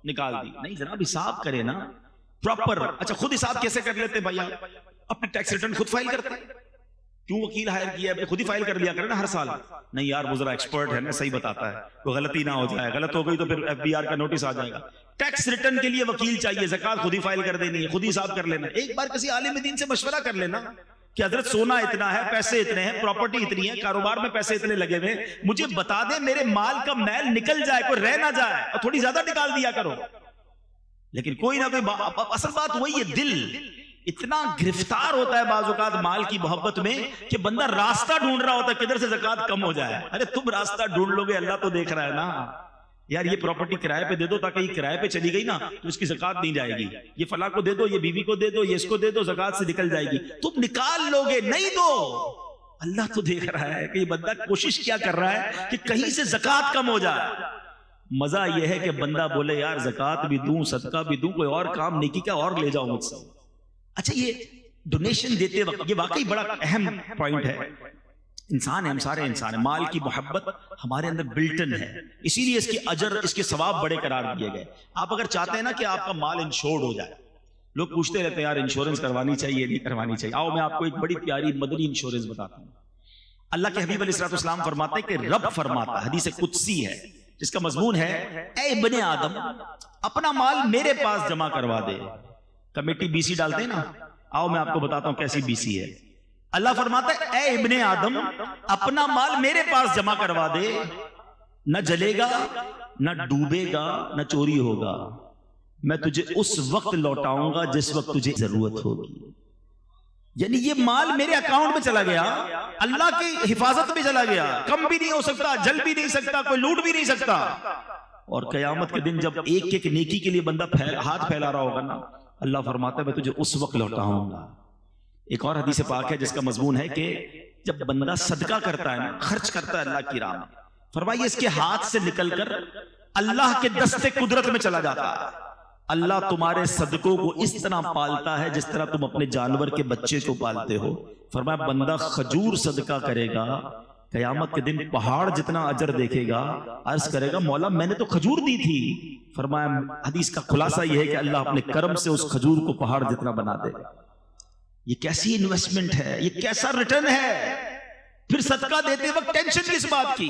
نکال دی، نہیں جناب حساب کرے نا پراپر۔ اچھا خود حساب کیسے کر لیتے بھیا؟ اپنے ٹیکس ریٹرن خود فائل کرتے ہیں، کیوں وکیل ہائر کیا ہے؟ خود ہی فائل کر لیا کرے نا ہر سال۔ نہیں یار وہ ذرا ایکسپرٹ ہے نا، صحیح بتاتا ہے، کوئی غلطی نہ ہو جائے، غلط ہو گئی تو پھر FBR کا نوٹس آ جائے گا۔ ٹیکس ریٹرن کے لیے وکیل چاہیے، زکوٰۃ خود ہی فائل کر دینی ہے، خود ہی حساب کر لینا۔ ایک بار کسی عالم دین سے مشورہ کر لینا کہ حضرت سونا اتنا ہے، پیسے اتنے ہیں، پراپرٹی اتنی ہے، کاروبار میں پیسے اتنے لگے ہوئے، مجھے بتا دیں میرے مال کا میل نکل جائے، کوئی رہ نہ جائے، اور تھوڑی زیادہ نکال دیا کرو. لیکن کوئی نہ کوئی اصل بات وہی ہے، دل اتنا گرفتار ہوتا ہے بعض اوقات مال کی محبت میں کہ بندہ راستہ ڈھونڈ رہا ہوتا ہے کدھر سے زکوٰۃ کم ہو جائے. ارے تم راستہ ڈھونڈ لو گے، اللہ تو دیکھ رہا ہے نا. یار یہ پراپرٹی کرائے پہ دے دو، تاکہ یہ کرائے پہ چلی گئی نا تو اس کی زکوٰۃ نہیں جائے گی. یہ فلاں کو دے دو، یہ بیوی کو دے دو، یہ اس کو دے دو، زکوٰۃ سے نکل جائے گی. تم نکال لو گے، نہیں دو. اللہ تو دیکھ رہا ہے کہ یہ بندہ کوشش کیا کر رہا ہے کہ کہیں سے زکوٰۃ کم ہو جائے. مزہ یہ ہے کہ بندہ بولے یار زکوٰۃ بھی دوں، صدقہ بھی دوں، کوئی اور کام نیکی کا اور لے جاؤ مجھ سے. اچھا یہ ڈونیشن دیتے وقت یہ واقعی بڑا اہم پوائنٹ ہے. انسان ہے، ہم سارے انسان ہیں، مال کی محبت ہمارے اندر بلٹن ہے، اسی لیے اس کے اجر، اس کے ثواب بڑے قرار دیے گئے. آپ اگر چاہتے ہیں نا کہ آپ کا مال انشورڈ ہو جائے، لوگ پوچھتے رہتے ہیں یار انشورنس کروانی چاہیے نہیں کروانی چاہیے. آؤ میں آپ کو ایک بڑی پیاری مدنی انشورنس بتاتا ہوں. اللہ کے حبیب علیہ السلام فرماتے ہیں کہ رب فرماتا ہے، حدیث قدسی ہے جس کا مضمون ہے اے ابن آدم اپنا مال میرے پاس جمع کروا دے. کمیٹی بی سی ڈالتے ہیں نا، آؤ میں آپ کو بتاتا ہوں کیسی بی سی ہے. اللہ فرماتا ہے اے ابن آدم اپنا مال میرے پاس جمع کروا دے، نہ جلے گا، نہ ڈوبے گا، نہ چوری ہوگا. میں تجھے اس وقت لوٹاؤں گا جس وقت تجھے ضرورت ہوگی. یعنی یہ مال میرے اکاؤنٹ میں چلا گیا، اللہ کی حفاظت میں چلا گیا، کم بھی نہیں ہو سکتا، جل بھی نہیں سکتا، کوئی لوٹ بھی نہیں سکتا. اور قیامت کے دن جب ایک ایک نیکی کے لیے بندہ ہاتھ پھیلا رہا ہوگا نا، اللہ فرماتا ہے میں تجھے اس وقت لوٹاؤں گا. ایک اور حدیث پاک ہے جس کا مضمون ہے کہ جب بندہ صدقہ کرتا ہے نا، خرچ کرتا ہے اللہ کی راہ میں، فرمائیے اس کے ہاتھ سے نکل کر اللہ کے دستے قدرت میں چلا جاتا ہے. اللہ تمہارے صدقوں کو اس طرح پالتا ہے جس طرح تم اپنے جانور کے بچے کو پالتے ہو. فرمایا بندہ کھجور صدقہ کرے گا، قیامت کے دن پہاڑ جتنا اجر دیکھے گا، عرض کرے گا مولا میں نے تو کھجور دی تھی. فرمایا حدیث کا خلاصہ یہ ہے کہ اللہ اپنے کرم سے اس کھجور کو پہاڑ جتنا بنا دے گا. یہ کیسی انویسٹمنٹ ہے، یہ کیسا ریٹرن ہے. پھر صدقہ دیتے وقت ٹینشن کس بات کی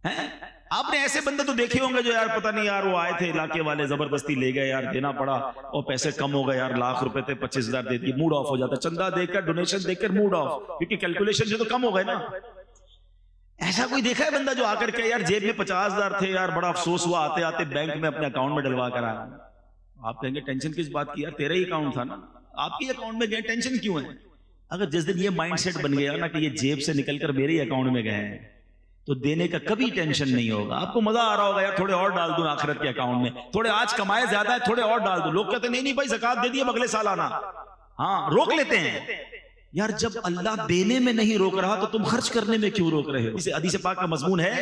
ہے؟ آپ نے ایسے بندے تو دیکھے ہوں گے جو یار پتہ نہیں یار وہ آئے تھے علاقے والے زبردستی لے گئے، یار دینا پڑا اور پیسے کم ہو گئے، یار لاکھ روپے تھے 25,000 دے دیے، موڈ آف ہو جاتا. چندہ دے کر، ڈونیشن دے کر موڈ آف، کیونکہ کیلکولیشن سے تو کم ہو گئے نا. ایسا کوئی دیکھا ہے بندہ جو آ کر کے یار جیب میں 50,000 تھے، یار بڑا افسوس ہوا، آتے آتے بینک میں اپنے اکاؤنٹ میں ڈلوا کر آیا. آپ کہیں گے ٹینشن کس بات کی، یار تیرا ہی اکاؤنٹ تھا نا، آپ کی اکاؤنٹ میں گئے، ٹینشن کیوں ہے؟ اگر جس دن یہ مائنڈ سیٹ بن گیا نا کہ یہ جیب سے نکل کر میرے ہی اکاؤنٹ میں گئے ہیں تو دینے کا کبھی ٹینشن نہیں ہوگا. آپ کو مزہ آ رہا ہوگا یار تھوڑے اور ڈال دوں آخرت کے اکاؤنٹ میں، تھوڑے آج کمائے زیادہ ہے تھوڑے اور ڈال دوں. لوگ کہتے ہیں نہیں بھائی زکوٰۃ دے دیے اگلے سال آنا. ہاں روک لیتے ہیں. یار جب اللہ دینے میں نہیں روک رہا تو تم خرچ کرنے میں کیوں روک رہے ہو؟ اسے حدیث پاک کا مضمون ہے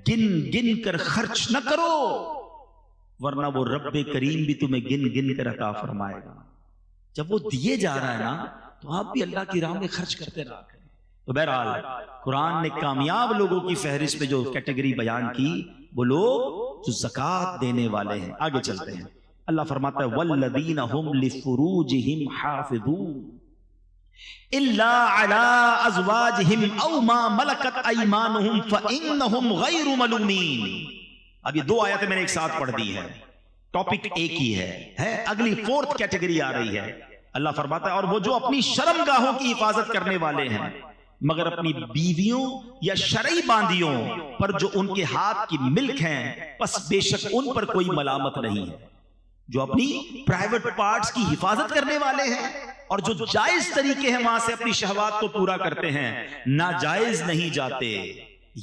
گن گن کر خرچ نہ کرو ورنہ وہ رب کریم بھی تمہیں گن گن کر عطا فرمائے گا. جب وہ دیے جا رہا ہے نا تو آپ بھی اللہ کی راہ میں خرچ کرتے رہا کریں. تو بہرحال قرآن نے کامیاب لوگوں کی فہرست میں جو کیٹیگری بیان کی وہ لوگ جو زکوٰۃ دینے والے ہیں. آگے چلتے ہیں. اللہ فرماتا ہے والذین هم لفروجهم حافظون الا علی ازواجهم او ما ملکت ایمانهم فانهم غیر ملومین. اب یہ دو آیتیں میں نے ایک ساتھ پڑھ دی ہیں، ٹاپک ایک ہی ہے. اگلی فورتھ کیٹیگری آ رہی ہے. اللہ فرماتا ہے اور وہ جو اپنی شرم گاہوں کی حفاظت کرنے والے ہیں مگر اپنی بیویوں یا شرعی باندیوں پر جو ان کے ہاتھ کی ملک ہیں پس بے شک ان پر کوئی ملامت نہیں ہے. جو اپنی پرائیویٹ پارٹس کی حفاظت کرنے والے ہیں اور جو جائز طریقے ہیں وہاں سے اپنی شہوات کو پورا کرتے ہیں، ناجائز نہیں جاتے،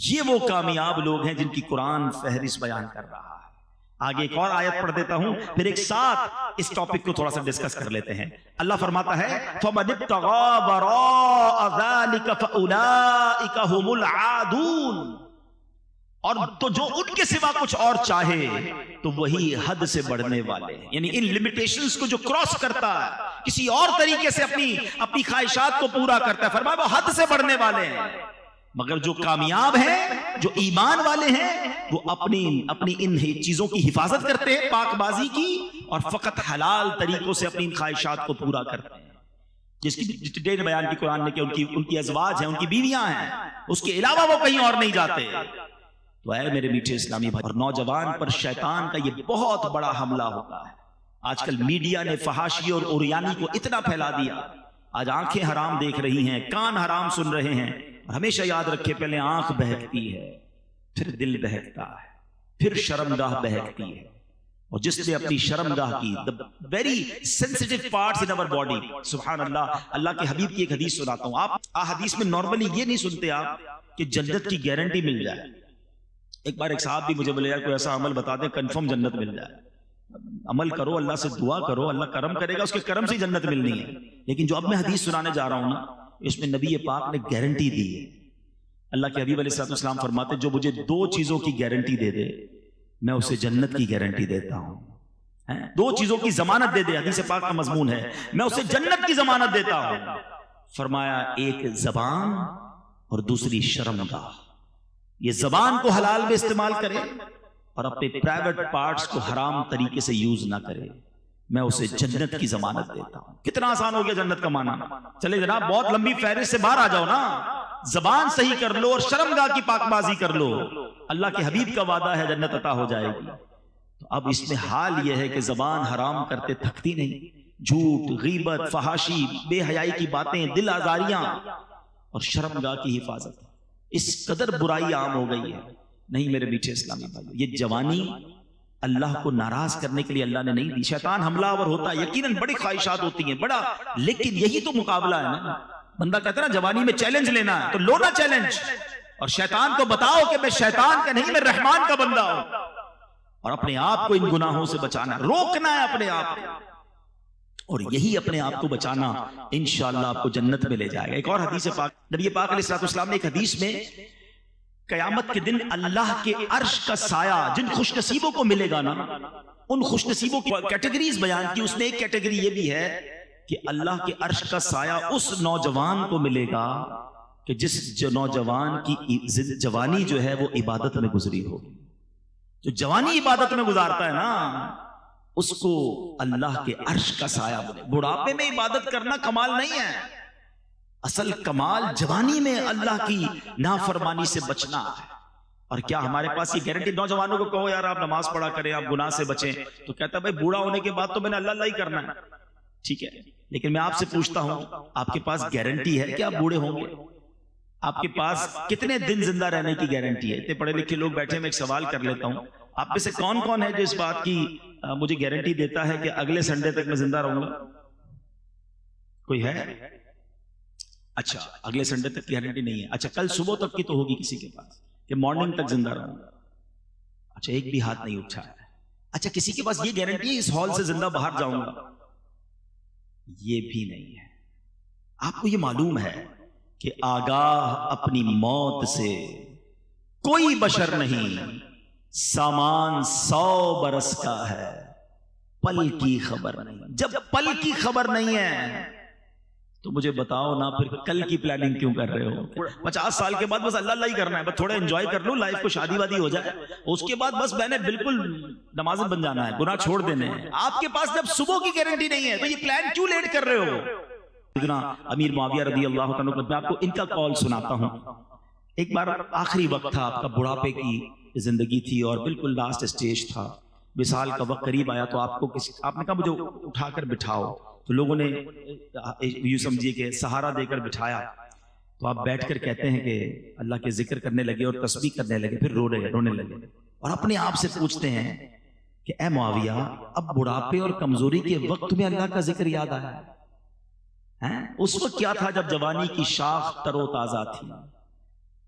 یہ وہ کامیاب لوگ ہیں جن کی قرآن فہرست بیان کر رہا ہے. آگے ایک اور آیت پڑھ دیتا ہوں پھر ایک ساتھ اس ٹاپک کو تھوڑا سا ڈسکس کر لیتے ہیں. اللہ فرماتا ہے فَمَنِ ابْتَغَىٰ وَرَاءَ ذَلِكَ فَأُولَٰئِكَ هُمُ الْعَادُونَ. اور تو جو ان کے سوا کچھ اور چاہے تو وہی حد سے بڑھنے والے ہیں. یعنی ان لمیٹیشنز کو جو کراس کرتا ہے، کسی اور طریقے سے اپنی خواہشات کو پورا کرتا ہے، فرمایا وہ حد سے بڑھنے والے ہیں. مگر جو کامیاب ہیں، جو ایمان والے ہیں، وہ اپنی ان چیزوں کی حفاظت کرتے ہیں، پاک بازی کی، اور فقط حلال طریقوں سے اپنی خواہشات کو پورا کرتے ہیں. جس کی ڈیٹیل بیان کی قرآن نے کہ ان کی ازواج ہیں، ان کی بیویاں ہیں، اس کے علاوہ وہ کہیں اور نہیں جاتے. تو اے میرے میٹھے اسلامی بھائی، اور نوجوان پر شیطان کا یہ بہت بڑا حملہ ہوتا ہے. آج کل میڈیا نے فحاشی اور اوریانی کو اتنا پھیلا دیا. آج آنکھیں حرام دیکھ رہی ہیں، کان حرام سن رہے ہیں. ہمیشہ یاد رکھے پہلے آنکھ بہکتی ہے، پھر دل بہکتا ہے، پھر شرمگاہ بہکتی ہے. اور جس نے اپنی شرمگاہ کی ویری سینسیٹیو پارٹس ان اور باڈی، سبحان اللہ. اللہ کے حبیب کی ایک حدیث سناتا ہوں. آپ حدیث میں نارملی یہ نہیں سنتے آپ کہ جنت کی گارنٹی مل جائے. ایک بار ایک صاحب بھی مجھے بولے یار کوئی ایسا عمل بتا دیں کنفرم جنت مل جائے. عمل کرو، اللہ سے دعا کرو، اللہ کرم کرے گا، اس کے کرم سے جنت ملنی ہے. لیکن جو اب میں حدیث سنانے جا رہا ہوں نا، اس میں نبی پاک نے گارنٹی دی ہے. اللہ کے حبیب علیہ السلام فرماتے جو مجھے 2 چیزوں کی گارنٹی دے دے میں اسے جنت کی گارنٹی دیتا ہوں. 2 چیزوں کی ضمانت دے دے، حدیث پاک کا مضمون ہے، میں اسے جنت کی ضمانت دیتا ہوں. فرمایا ایک زبان اور دوسری شرمگاہ. یہ زبان کو حلال میں استعمال کرے اور اپنے پرائیویٹ پارٹس کو حرام طریقے سے یوز نہ کرے، میں اسے جنت کی ضمانت دیتا ہوں. کتنا آسان ہو گیا جنت کا معنی. چلے جناب بہت لمبی فہرست سے باہر آ جاؤ نا. زبان صحیح کر لو اور شرمگاہ کی پاک بازی کر لو، اللہ کے حبیب کا وعدہ ہے جنت عطا ہو جائے گی. تو اب اس میں حال یہ ہے کہ زبان حرام کرتے تھکتی نہیں. جھوٹ، غیبت، فحاشی، بے حیائی کی باتیں، دل آزاریاں اور شرمگاہ کی حفاظت اس قدر برائی عام ہو گئی ہے. نہیں میرے میٹھے اسلامی بھائی، یہ جوانی اللہ کو ناراض کرنے کے لیے اللہ نے نہیں دی. شیطان حملہ آور ہوتا ہے، یقیناً بڑی خواہشات ہوتی ہیں بڑا، لیکن یہی تو مقابلہ ہے نا. بندہ کہتا ہے نا جوانی میں چیلنج لینا ہے تو لو نا چیلنج، اور شیطان کو بتاؤ کہ میں شیطان کا نہیں، میں رحمان کا بندہ ہوں. اور اپنے آپ کو ان گناہوں سے بچانا، روکنا ہے اپنے آپ کو، اور یہی اپنے آپ کو بچانا انشاءاللہ آپ کو جنت میں لے جائے گا. ایک اور حدیث پاک نبی پاک علیہ السلام نے ایک حدیث میں قیامت کے دن اللہ کے عرش کا سایہ جن خوش نصیبوں کو ملے گا نا، ان خوش نصیبوں کی کیٹیگریز بیان کی. اس میں ایک کیٹیگری یہ بھی ہے کہ اللہ کے عرش کا سایہ اس نوجوان کو ملے گا کہ جس نوجوان کی جوانی جو ہے وہ عبادت میں گزری ہوگی. جو جوانی عبادت میں گزارتا ہے نا اس کو اللہ کے عرش کا سایہ ملے. بڑھاپے میں عبادت کرنا کمال نہیں ہے، اصل کمال جوانی میں اللہ کی نافرمانی سے بچنا ہے. اور کیا ہمارے پاس یہ گارنٹی؟ نوجوانوں کو کہو یار آپ نماز پڑھا کریں، آپ گناہ سے بچیں، تو کہتا ہے بھائی بوڑھا ہونے کے بعد تو میں نے اللہ اللہ ہی کرنا ہے. ٹھیک ہے، لیکن میں آپ سے پوچھتا ہوں آپ کے پاس گارنٹی ہے کہ آپ بوڑھے ہوں گے؟ آپ کے پاس کتنے دن زندہ رہنے کی گارنٹی ہے؟ اتنے پڑھے لکھے لوگ بیٹھے، میں ایک سوال کر لیتا ہوں، آپ میں سے کون کون ہے جو اس بات کی مجھے گارنٹی دیتا ہے کہ اگلے سنڈے تک میں زندہ رہوں گا؟ کوئی ہے؟ اچھا اگلے سنڈے تک کی گارنٹی نہیں ہے. اچھا کل صبح تک کی تو ہوگی کسی کے پاس کہ مارننگ تک زندہ رہوں گا؟ اچھا ایک بھی ہاتھ نہیں اٹھا ہے. اچھا کسی کے پاس یہ گارنٹی ہے اس ہال سے زندہ باہر جاؤں گا؟ یہ بھی نہیں ہے. آپ کو یہ معلوم ہے کہ آگاہ اپنی موت سے کوئی بشر نہیں، سامان 100 برس کا ہے، پل کی خبر نہیں. جب پل کی خبر نہیں ہے تو مجھے بتاؤ نا پھر کل کی پلاننگ کیوں کر رہے ہو؟ 50 سال کے بعد بس اللہ اللہ ہی کرنا ہے، بس تھوڑا انجوائے کر لو لائف کو، شادی وادی ہو جائے، اس کے بعد بس میں نے بالکل نمازیں بن جانا ہے، گناہ چھوڑ دینے ہیں. آپ کے پاس جب صبح کی گارنٹی نہیں ہے تو یہ پلان کیوں لیٹ کر رہے ہو؟ امیر معاویہ رضی اللہ عنہ، میں آپ کو ان کا کال سناتا ہوں. ایک بار آخری وقت تھا آپ کا، بڑھاپے کی زندگی تھی اور بالکل لاسٹ اسٹیج تھا، وصال کا وقت قریب آیا تو آپ نے کہا مجھے اٹھا کر بٹھاؤ. تو لوگوں نے یوں سمجھیے کہ سہارا دے کر بٹھایا. تو آپ بیٹھ کر کہتے ہیں کہ اللہ کے ذکر کرنے لگے اور تسبیح کرنے لگے، پھر رونے لگے اور اپنے آپ سے پوچھتے ہیں کہ اے معاویہ اب بڑھاپے اور کمزوری کے وقت میں اللہ کا ذکر یاد آیا ہے؟ اس وقت کیا تھا جب جوانی کی شاخ تر و تازہ تھی؟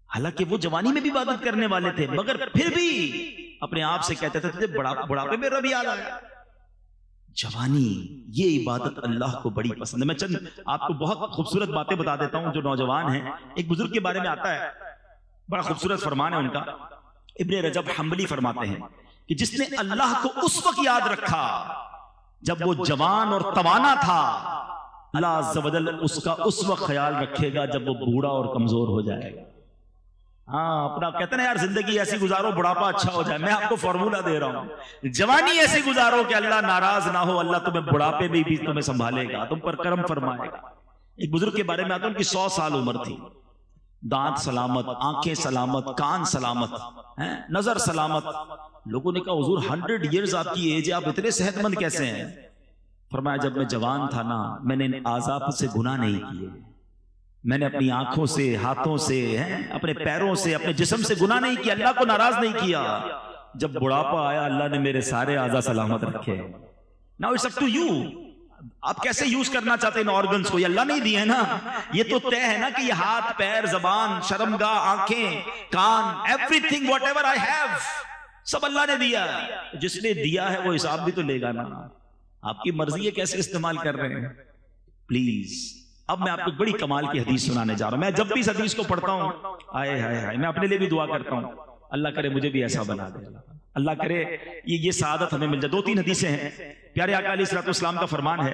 حالانکہ وہ جوانی میں بھی عبادت کرنے والے تھے، مگر پھر بھی اپنے آپ سے کہتے تھے بڑھاپے میں رب یاد آیا. جوانی یہ عبادت اللہ کو بڑی پسند ہے. میں چند آپ کو بہت خوبصورت باتیں بتا دیتا ہوں جو نوجوان ہیں. ایک بزرگ کے بارے میں آتا ہے، بڑا خوبصورت فرمان ہے ان کا. ابن رجب حنبلی فرماتے ہیں کہ جس نے اللہ کو اس وقت یاد رکھا جب وہ جوان اور توانا تھا، اللہ عز و جل اس کا اس وقت خیال رکھے گا جب وہ بوڑھا اور کمزور ہو جائے گا. ہاں اپنا کہتے ہیں یار زندگی ایسی گزارو بڑھاپا اچھا ہو جائے. میں آپ کو فارمولا دے رہا ہوں، جوانی ایسی گزارو کہ اللہ ناراض نہ ہو، اللہ تمہیں بڑھاپے میں بھی تمہیں سنبھالے گا، تم پر کرم فرمائے گا. ایک بزرگ کے بارے میں آتا ہوں، ان کی 100 سال عمر تھی، دانت سلامت، آنکھیں سلامت، کان سلامت، نظر سلامت. لوگوں نے کہا حضور 100 ایئرز آپ کی ایج ہے، آپ اتنے صحت مند کیسے ہیں؟ فرمایا جب میں جوان تھا نا میں نے ان اعضاء سے گناہ نہیں کیے، میں نے اپنی آنکھوں سے، ہاتھوں سے، اپنے پیروں سے، اپنے جسم سے گناہ نہیں کیا، اللہ کو ناراض نہیں کیا۔ جب بڑھاپا آیا اللہ نے میرے سارے اعضاء سلامت رکھے۔ Now it's up to you، آپ کیسے یوز کرنا چاہتے ہیں ان آرگنز کو، یہ اللہ نہیں دیے نا، یہ تو طے ہے نا کہ یہ ہاتھ، پیر، زبان، شرمگاہ، آنکھیں، کان، everything whatever I have سب اللہ نے دیا۔ جس نے دیا ہے وہ حساب بھی تو لے گا نا، آپ کی مرضی ہے کیسے استعمال کر رہے ہیں۔ پلیز اب میں آپ کو بڑی کمال کی حدیث سنانے جا رہا ہوں۔ میں جب بھی اس حدیث کو پڑھتا ہوں آئے ہائے ہائے، میں اپنے لیے بھی دعا کرتا ہوں اللہ کرے مجھے بھی ایسا بنا دے، اللہ کرے یہ سعادت ہمیں مل جائے۔ 2-3 حدیثیں ہیں، پیارے آقا علیہ الصلوۃ والسلام کا فرمان ہے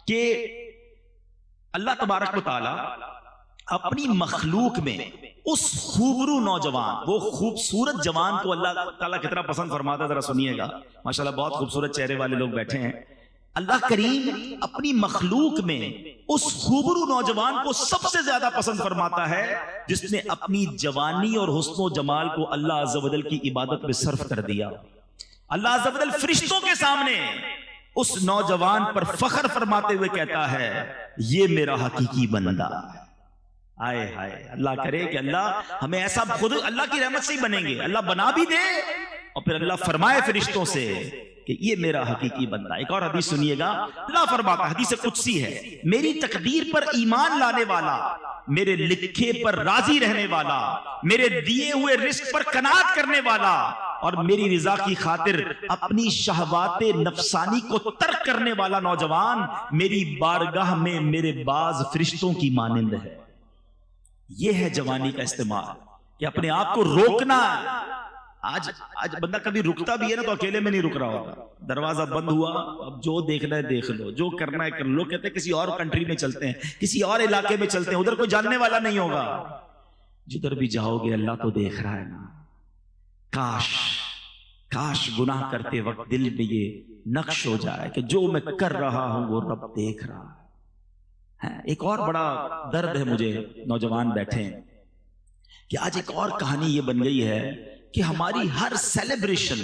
کہ اللہ تبارک و تعالی اپنی مخلوق میں اس خوبرو نوجوان، وہ خوبصورت جوان کو اللہ تعالیٰ کتنا پسند فرماتا ہے، ذرا سنیے گا، ماشاءاللہ بہت خوبصورت چہرے والے لوگ بیٹھے ہیں۔ اللہ کریم اپنی مخلوق میں اس خوبرو نوجوان کو سب سے زیادہ پسند فرماتا ہے جس نے اپنی جوانی اور حسن و جمال کو اللہ عز و جل کی عبادت میں صرف کر دیا۔ اللہ عز و جل فرشتوں کے سامنے اس نوجوان پر فخر فرماتے ہوئے کہتا ہے یہ میرا حقیقی بندہ ہے۔ آئے ہائے، اللہ کرے کہ اللہ ہمیں ایسا، خود اللہ کی رحمت سے ہی بنیں گے، اللہ بنا بھی دے اور پھر اللہ فرمائے فرشتوں سے کہ یہ میرا حقیقی بندہ۔ ایک اور حدیث سنیے گا، اللہ فرماتا، حدیث قدسی ہے، میری تقدیر پر ایمان لانے والا، میرے لکھے پر راضی رہنے والا، میرے دیے ہوئے رزق پر قناعت کرنے والا اور میری رضا کی خاطر اپنی شہوات نفسانی کو ترک کرنے والا نوجوان میری بارگاہ میں میرے بعض فرشتوں کی مانند ہے۔ یہ ہے جوانی کا استعمال کہ اپنے آپ کو روکنا۔ آج بندہ کبھی رکتا بھی ہے نا تو اکیلے میں نہیں رک رہا ہوتا، دروازہ بند ہوا، اب جو دیکھنا ہے دیکھ لو، جو کرنا ہے کر لو۔ کہتے ہیں کسی اور کنٹری میں چلتے ہیں، کسی اور علاقے میں چلتے ہیں، ادھر کوئی جاننے والا نہیں ہوگا، جدھر بھی جاؤ گے اللہ تو دیکھ رہا ہے نا۔ کاش گناہ کرتے وقت دل میں یہ نقش ہو جائے کہ جو میں کر رہا ہوں وہ رب دیکھ رہا ہے۔ ایک اور بڑا درد ہے مجھے، نوجوان بیٹھے ہیں، کہ آج ایک اور کہانی یہ بن گئی ہے کہ ہماری ہر سیلیبریشن،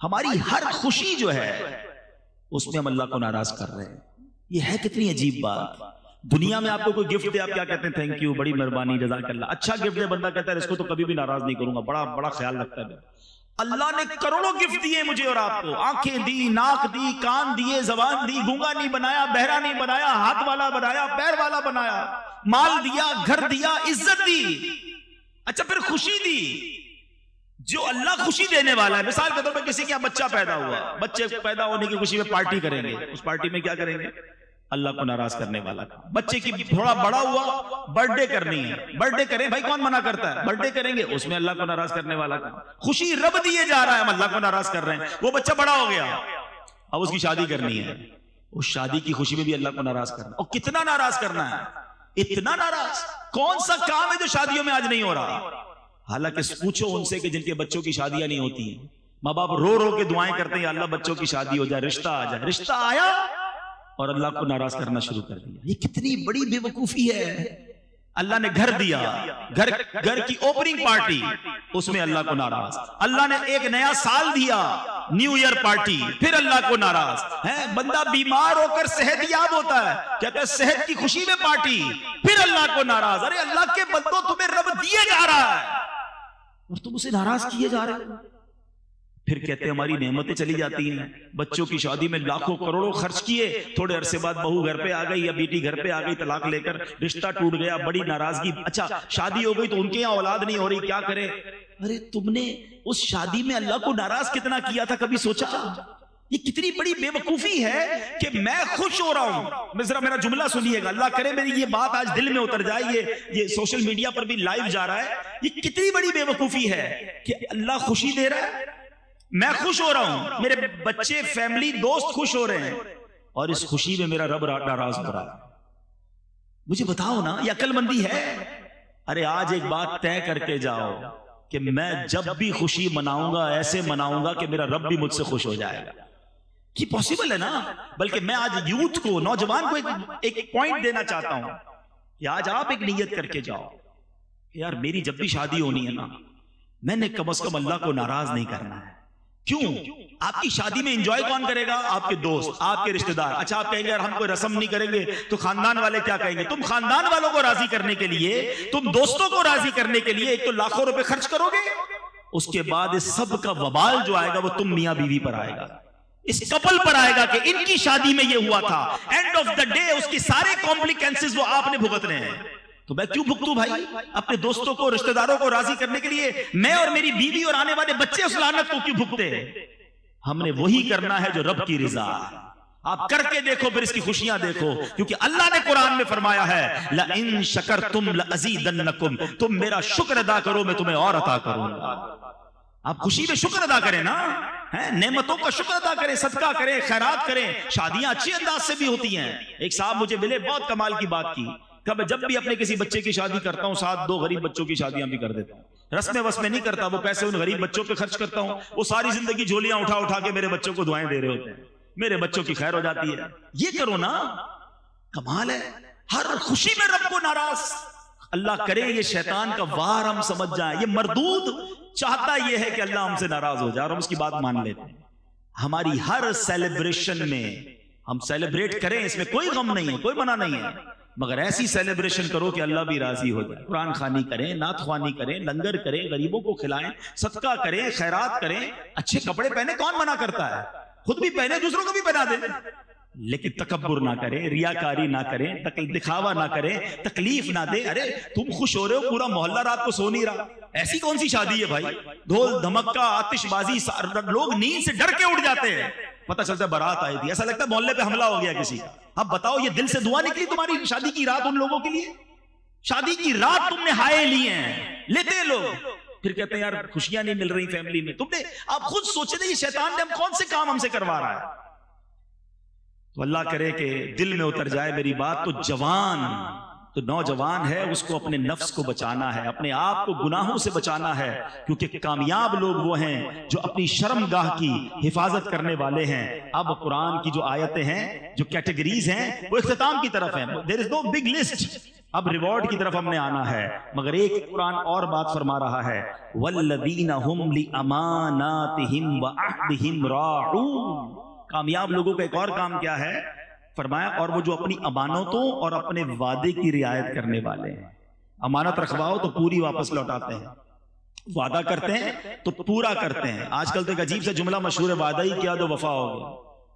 ہماری ہر خوشی جو ہے اس میں ہم اللہ کو ناراض کر رہے ہیں۔ یہ ہے کتنی عجیب بات۔ دنیا میں آپ کو کوئی گفٹ دے، آپ کیا کہتے ہیں؟ تھینک یو، بڑی مہربانی، جزاک اللہ۔ اچھا گفٹ دے، بندہ کہتا ہے اس کو تو کبھی بھی ناراض نہیں کروں گا، بڑا خیال رکھتا ہے۔ اللہ نے کروڑوں گفٹ دیے مجھے اور آپ کو، آنکھیں دی، ناک دی، کان دیے، زبان دی، گونگا نہیں بنایا، بہرا نہیں بنایا، ہاتھ والا بنایا، پیر والا بنایا، مال دیا، گھر دیا، عزت دی، اچھا پھر خوشی دی۔ جو اللہ خوشی دینے والا ہے، مثال کے طور پہ کسی کے یہاں بچہ پیدا ہوا، بچے پیدا ہونے کی خوشی میں پارٹی کریں گے، اس پارٹی میں کیا کریں گے؟ اللہ کو ناراض کرنے والا کام۔ بچے کی تھوڑا بڑا ہوا، برتھ ڈے کرنی ہے، برتھ ڈے کریں، بھائی کون منع کرتا ہے؟ برتھ ڈے کریں گے، اس میں اللہ کو ناراض کرنے والا کام۔ خوشی رب دیے جا رہا ہے، ہم اللہ کو ناراض کر رہے ہیں۔ وہ بچہ بڑا ہو گیا، اب اس کی شادی کرنی ہے، اس شادی کی خوشی میں بھی اللہ کو ناراض کرنا۔ اور کتنا ناراض کرنا ہے، اتنا ناراض۔ کون سا کام ہے جو شادیوں میں آج نہیں ہو رہا؟ حالانکہ پوچھو ان سے کہ جن کے بچوں کی شادیاں نہیں ہوتی ہیں، ماں باپ رو رو کے دعائیں کرتے ہیں اللہ بچوں کی شادی ہو جائے، رشتہ آ جائے، رشتہ آیا اور اللہ کو ناراض کرنا شروع کر دیا۔ یہ کتنی بڑی بے وقوفی ہے۔ اللہ نے گھر دیا، گھر کی اوپننگ پارٹی، اس میں اللہ کو ناراض۔ اللہ نے ایک نیا سال دیا، نیو ایئر پارٹی، پھر اللہ کو ناراض ہے۔ بندہ بیمار ہو کر صحت یاب ہوتا ہے، کہتے ہیں صحت کی خوشی میں پارٹی، پھر اللہ کو ناراض۔ ارے اللہ کے بندوں تمہیں رب دیے جا رہا ہے اور تم اسے ناراض کیے جا رہے ہو۔ پھر کہتے ہیں ہماری نعمتیں چلی جاتی ہیں، بچوں کی شادی میں لاکھوں کروڑوں خرچ کیے، تھوڑے عرصے بعد بہو گھر پہ آ گئی یا بیٹی گھر پہ آ گئی طلاق لے کر، رشتہ ٹوٹ گیا، بڑی ناراضگی۔ اچھا شادی ہو گئی تو ان کے یہاں اولاد نہیں ہو رہی، کیا کرے؟ ارے تم نے اس شادی میں اللہ کو ناراض کتنا کیا تھا، کبھی سوچا؟ یہ کتنی بڑی بے وقوفی ہے کہ میں خوش ہو رہا ہوں۔ ذرا میرا جملہ سنیے گا، اللہ کرے میری یہ بات آج دل میں اتر جائے، یہ سوشل میڈیا پر بھی لائیو جا رہا ہے۔ یہ کتنی بڑی بے وقوفی ہے کہ اللہ خوشی دے رہا ہے، میں خوش ہو رہا ہوں، میرے بچے، فیملی، دوست خوش ہو رہے ہیں، اور اس خوشی میں میرا رب ناراض ہو رہا ہے۔ مجھے بتاؤ نا یہ عقل مندی ہے؟ ارے آج ایک بات طے کر کے جاؤ کہ میں جب بھی خوشی مناؤں گا ایسے مناؤں گا کہ میرا رب بھی مجھ سے خوش ہو جائے گا۔ یہ پاسبل ہے نا؟ بلکہ میں آج یوتھ کو، نوجوان کو ایک پوائنٹ دینا چاہتا ہوں کہ آج آپ ایک نیت کر کے جاؤ کہ یار میری جب بھی شادی ہونی ہے نا، میں نے کم از کم اللہ کو ناراض نہیں کرنا ہے۔ کیوں؟ آپ کی شادی میں انجوائے کون کرے گا؟ آپ کے دوست، آپ کے رشتہ دار. اچھا آپ کہیں گے یار ہم کوئی رسم نہیں کریں گے تو خاندان والے کیا کہیں گے؟ تم خاندان والوں کو راضی کرنے کے لیے، تم دوستوں کو راضی کرنے کے لیے ایک تو لاکھوں روپے خرچ کرو گے، اس کے بعد اس سب کا وبال جو آئے گا وہ تم میاں بیوی پر آئے گا، اس کپل پر آئے گا کہ ان کی شادی میں یہ ہوا تھا. اینڈ آف دا ڈے اس کی سارے کمپلیکینسز وہ آپ نے بھگتنے ہیں. تو میں کیوں بھگتوں بھائی؟ اپنے دوستوں کو، رشتہ داروں کو راضی کرنے کے لیے میں اور میری بیوی اور آنے والے بچے اس لعنت کو کیوں بھگتے ہیں؟ ہم نے وہی کرنا ہے جو رب کی رضا. آپ کر کے دیکھو پھر اس کی خوشیاں دیکھو، کیونکہ اللہ نے قرآن میں فرمایا ہے لَإِن شَكَرْتُمْ لَأَزِيدَنَّكُمْ، تم میرا شکر ادا کرو میں تمہیں اور عطا کروں گا. آپ خوشی میں شکر ادا کریں نا، نعمتوں کا شکر ادا کریں، صدقہ کریں، خیرات کریں. شادیاں اچھے انداز سے بھی ہوتی ہیں. ایک صاحب مجھے ملے، بہت کمال کی بات کی. جب بھی اپنے کسی بچے کی شادی کرتا ہوں ساتھ 2 غریب بچوں کی شادیاں بھی کر دیتا ہوں. رسمیں وسمیں نہیں کرتا، وہ پیسے ان غریب بچوں پہ خرچ کرتا ہوں. وہ ساری زندگی جھولیاں اٹھا اٹھا کے میرے بچوں کو دعائیں دے رہے ہوتے ہیں، میرے بچوں کی خیر ہو جاتی ہے. یہ کرو نا، کمال ہے. ہر خوشی میں رب کو ناراض. اللہ کرے یہ شیطان کا وار ہم سمجھ جائیں. یہ مردود چاہتا یہ ہے کہ اللہ ہم سے ناراض ہو جائے اور ہم اس کی بات مان لیتے ہیں. ہماری ہر سیلیبریشن میں ہم سیلیبریٹ کریں، اس میں کوئی غم نہیں ہے، کوئی منع نہیں ہے، مگر ایسی سیلیبریشن کرو کہ اللہ بھی راضی ہو جائے. قرآن خوانی کریں، نعت خوانی کریں، لنگر کریں، غریبوں کو کھلائیں، صدقہ کریں، خیرات کریں. اچھے کپڑے پہنے کون منع کرتا ہے؟ خود بھی پہنے، دوسروں کو بھی پہنا دیں. لیکن تکبر نہ کریں، ریاکاری نہ کریں، دکھاوا نہ کریں، تکلیف نہ دیں. ارے تم خوش ہو رہے ہو، پورا محلہ رات کو سو نہیں رہا. ایسی کون سی شادی ہے بھائی؟ ڈھول دھمکا، آتش بازی، لوگ نیند سے ڈر کے اٹھ جاتے ہیں. پتہ چلتا ہے بارات آئی تھی، ایسا لگتا ہے محلے پہ حملہ ہو گیا کسی. اب بتاؤ یہ دل سے دعا نکلی تمہاری شادی کی رات ان لوگوں کے لیے؟ شادی کی رات تم نے ہائے لی ہیں، لیتے ہیں لوگ، پھر کہتے ہیں یار خوشیاں نہیں مل رہی فیملی میں. تم نے آپ خود سوچے تھے یہ شیطان نے ہم کون سے کام ہم سے کروا رہا ہے؟ تو اللہ کرے کہ دل میں اتر جائے میری بات. تو جوان، تو نوجوان ہے، اس کو اپنے نفس کو بچانا ہے، اپنے آپ کو گناہوں سے بچانا ہے، کیونکہ کامیاب لوگ وہ ہیں جو اپنی شرم گاہ کی حفاظت کرنے والے ہیں. اب قرآن کی جو آیتیں ہیں، جو کیٹیگریز ہیں، وہ اختتام کی طرف ہیں. There is no big list. اب ریوارڈ کی طرف ہم نے آنا ہے، مگر ایک قرآن اور بات فرما رہا ہے وَالَّذِينَ هُمْ لِأَمَانَاتِهِمْ وَعَهْدِهِمْ رَاعُونَ. کامیاب لوگوں کا ایک اور کام کیا ہے؟ فرمایا اور وہ جو اپنی امانتوں اور اپنے وعدے کی رعایت کرنے والے ہیں. امانت رکھواؤ تو پوری واپس لوٹاتے ہیں، وعدہ کرتے ہیں تو پورا کرتے ہیں. آج کل تو ایک عجیب سا جملہ مشہور ہے، وعدہ ہی کیا تو وفا ہو گیا.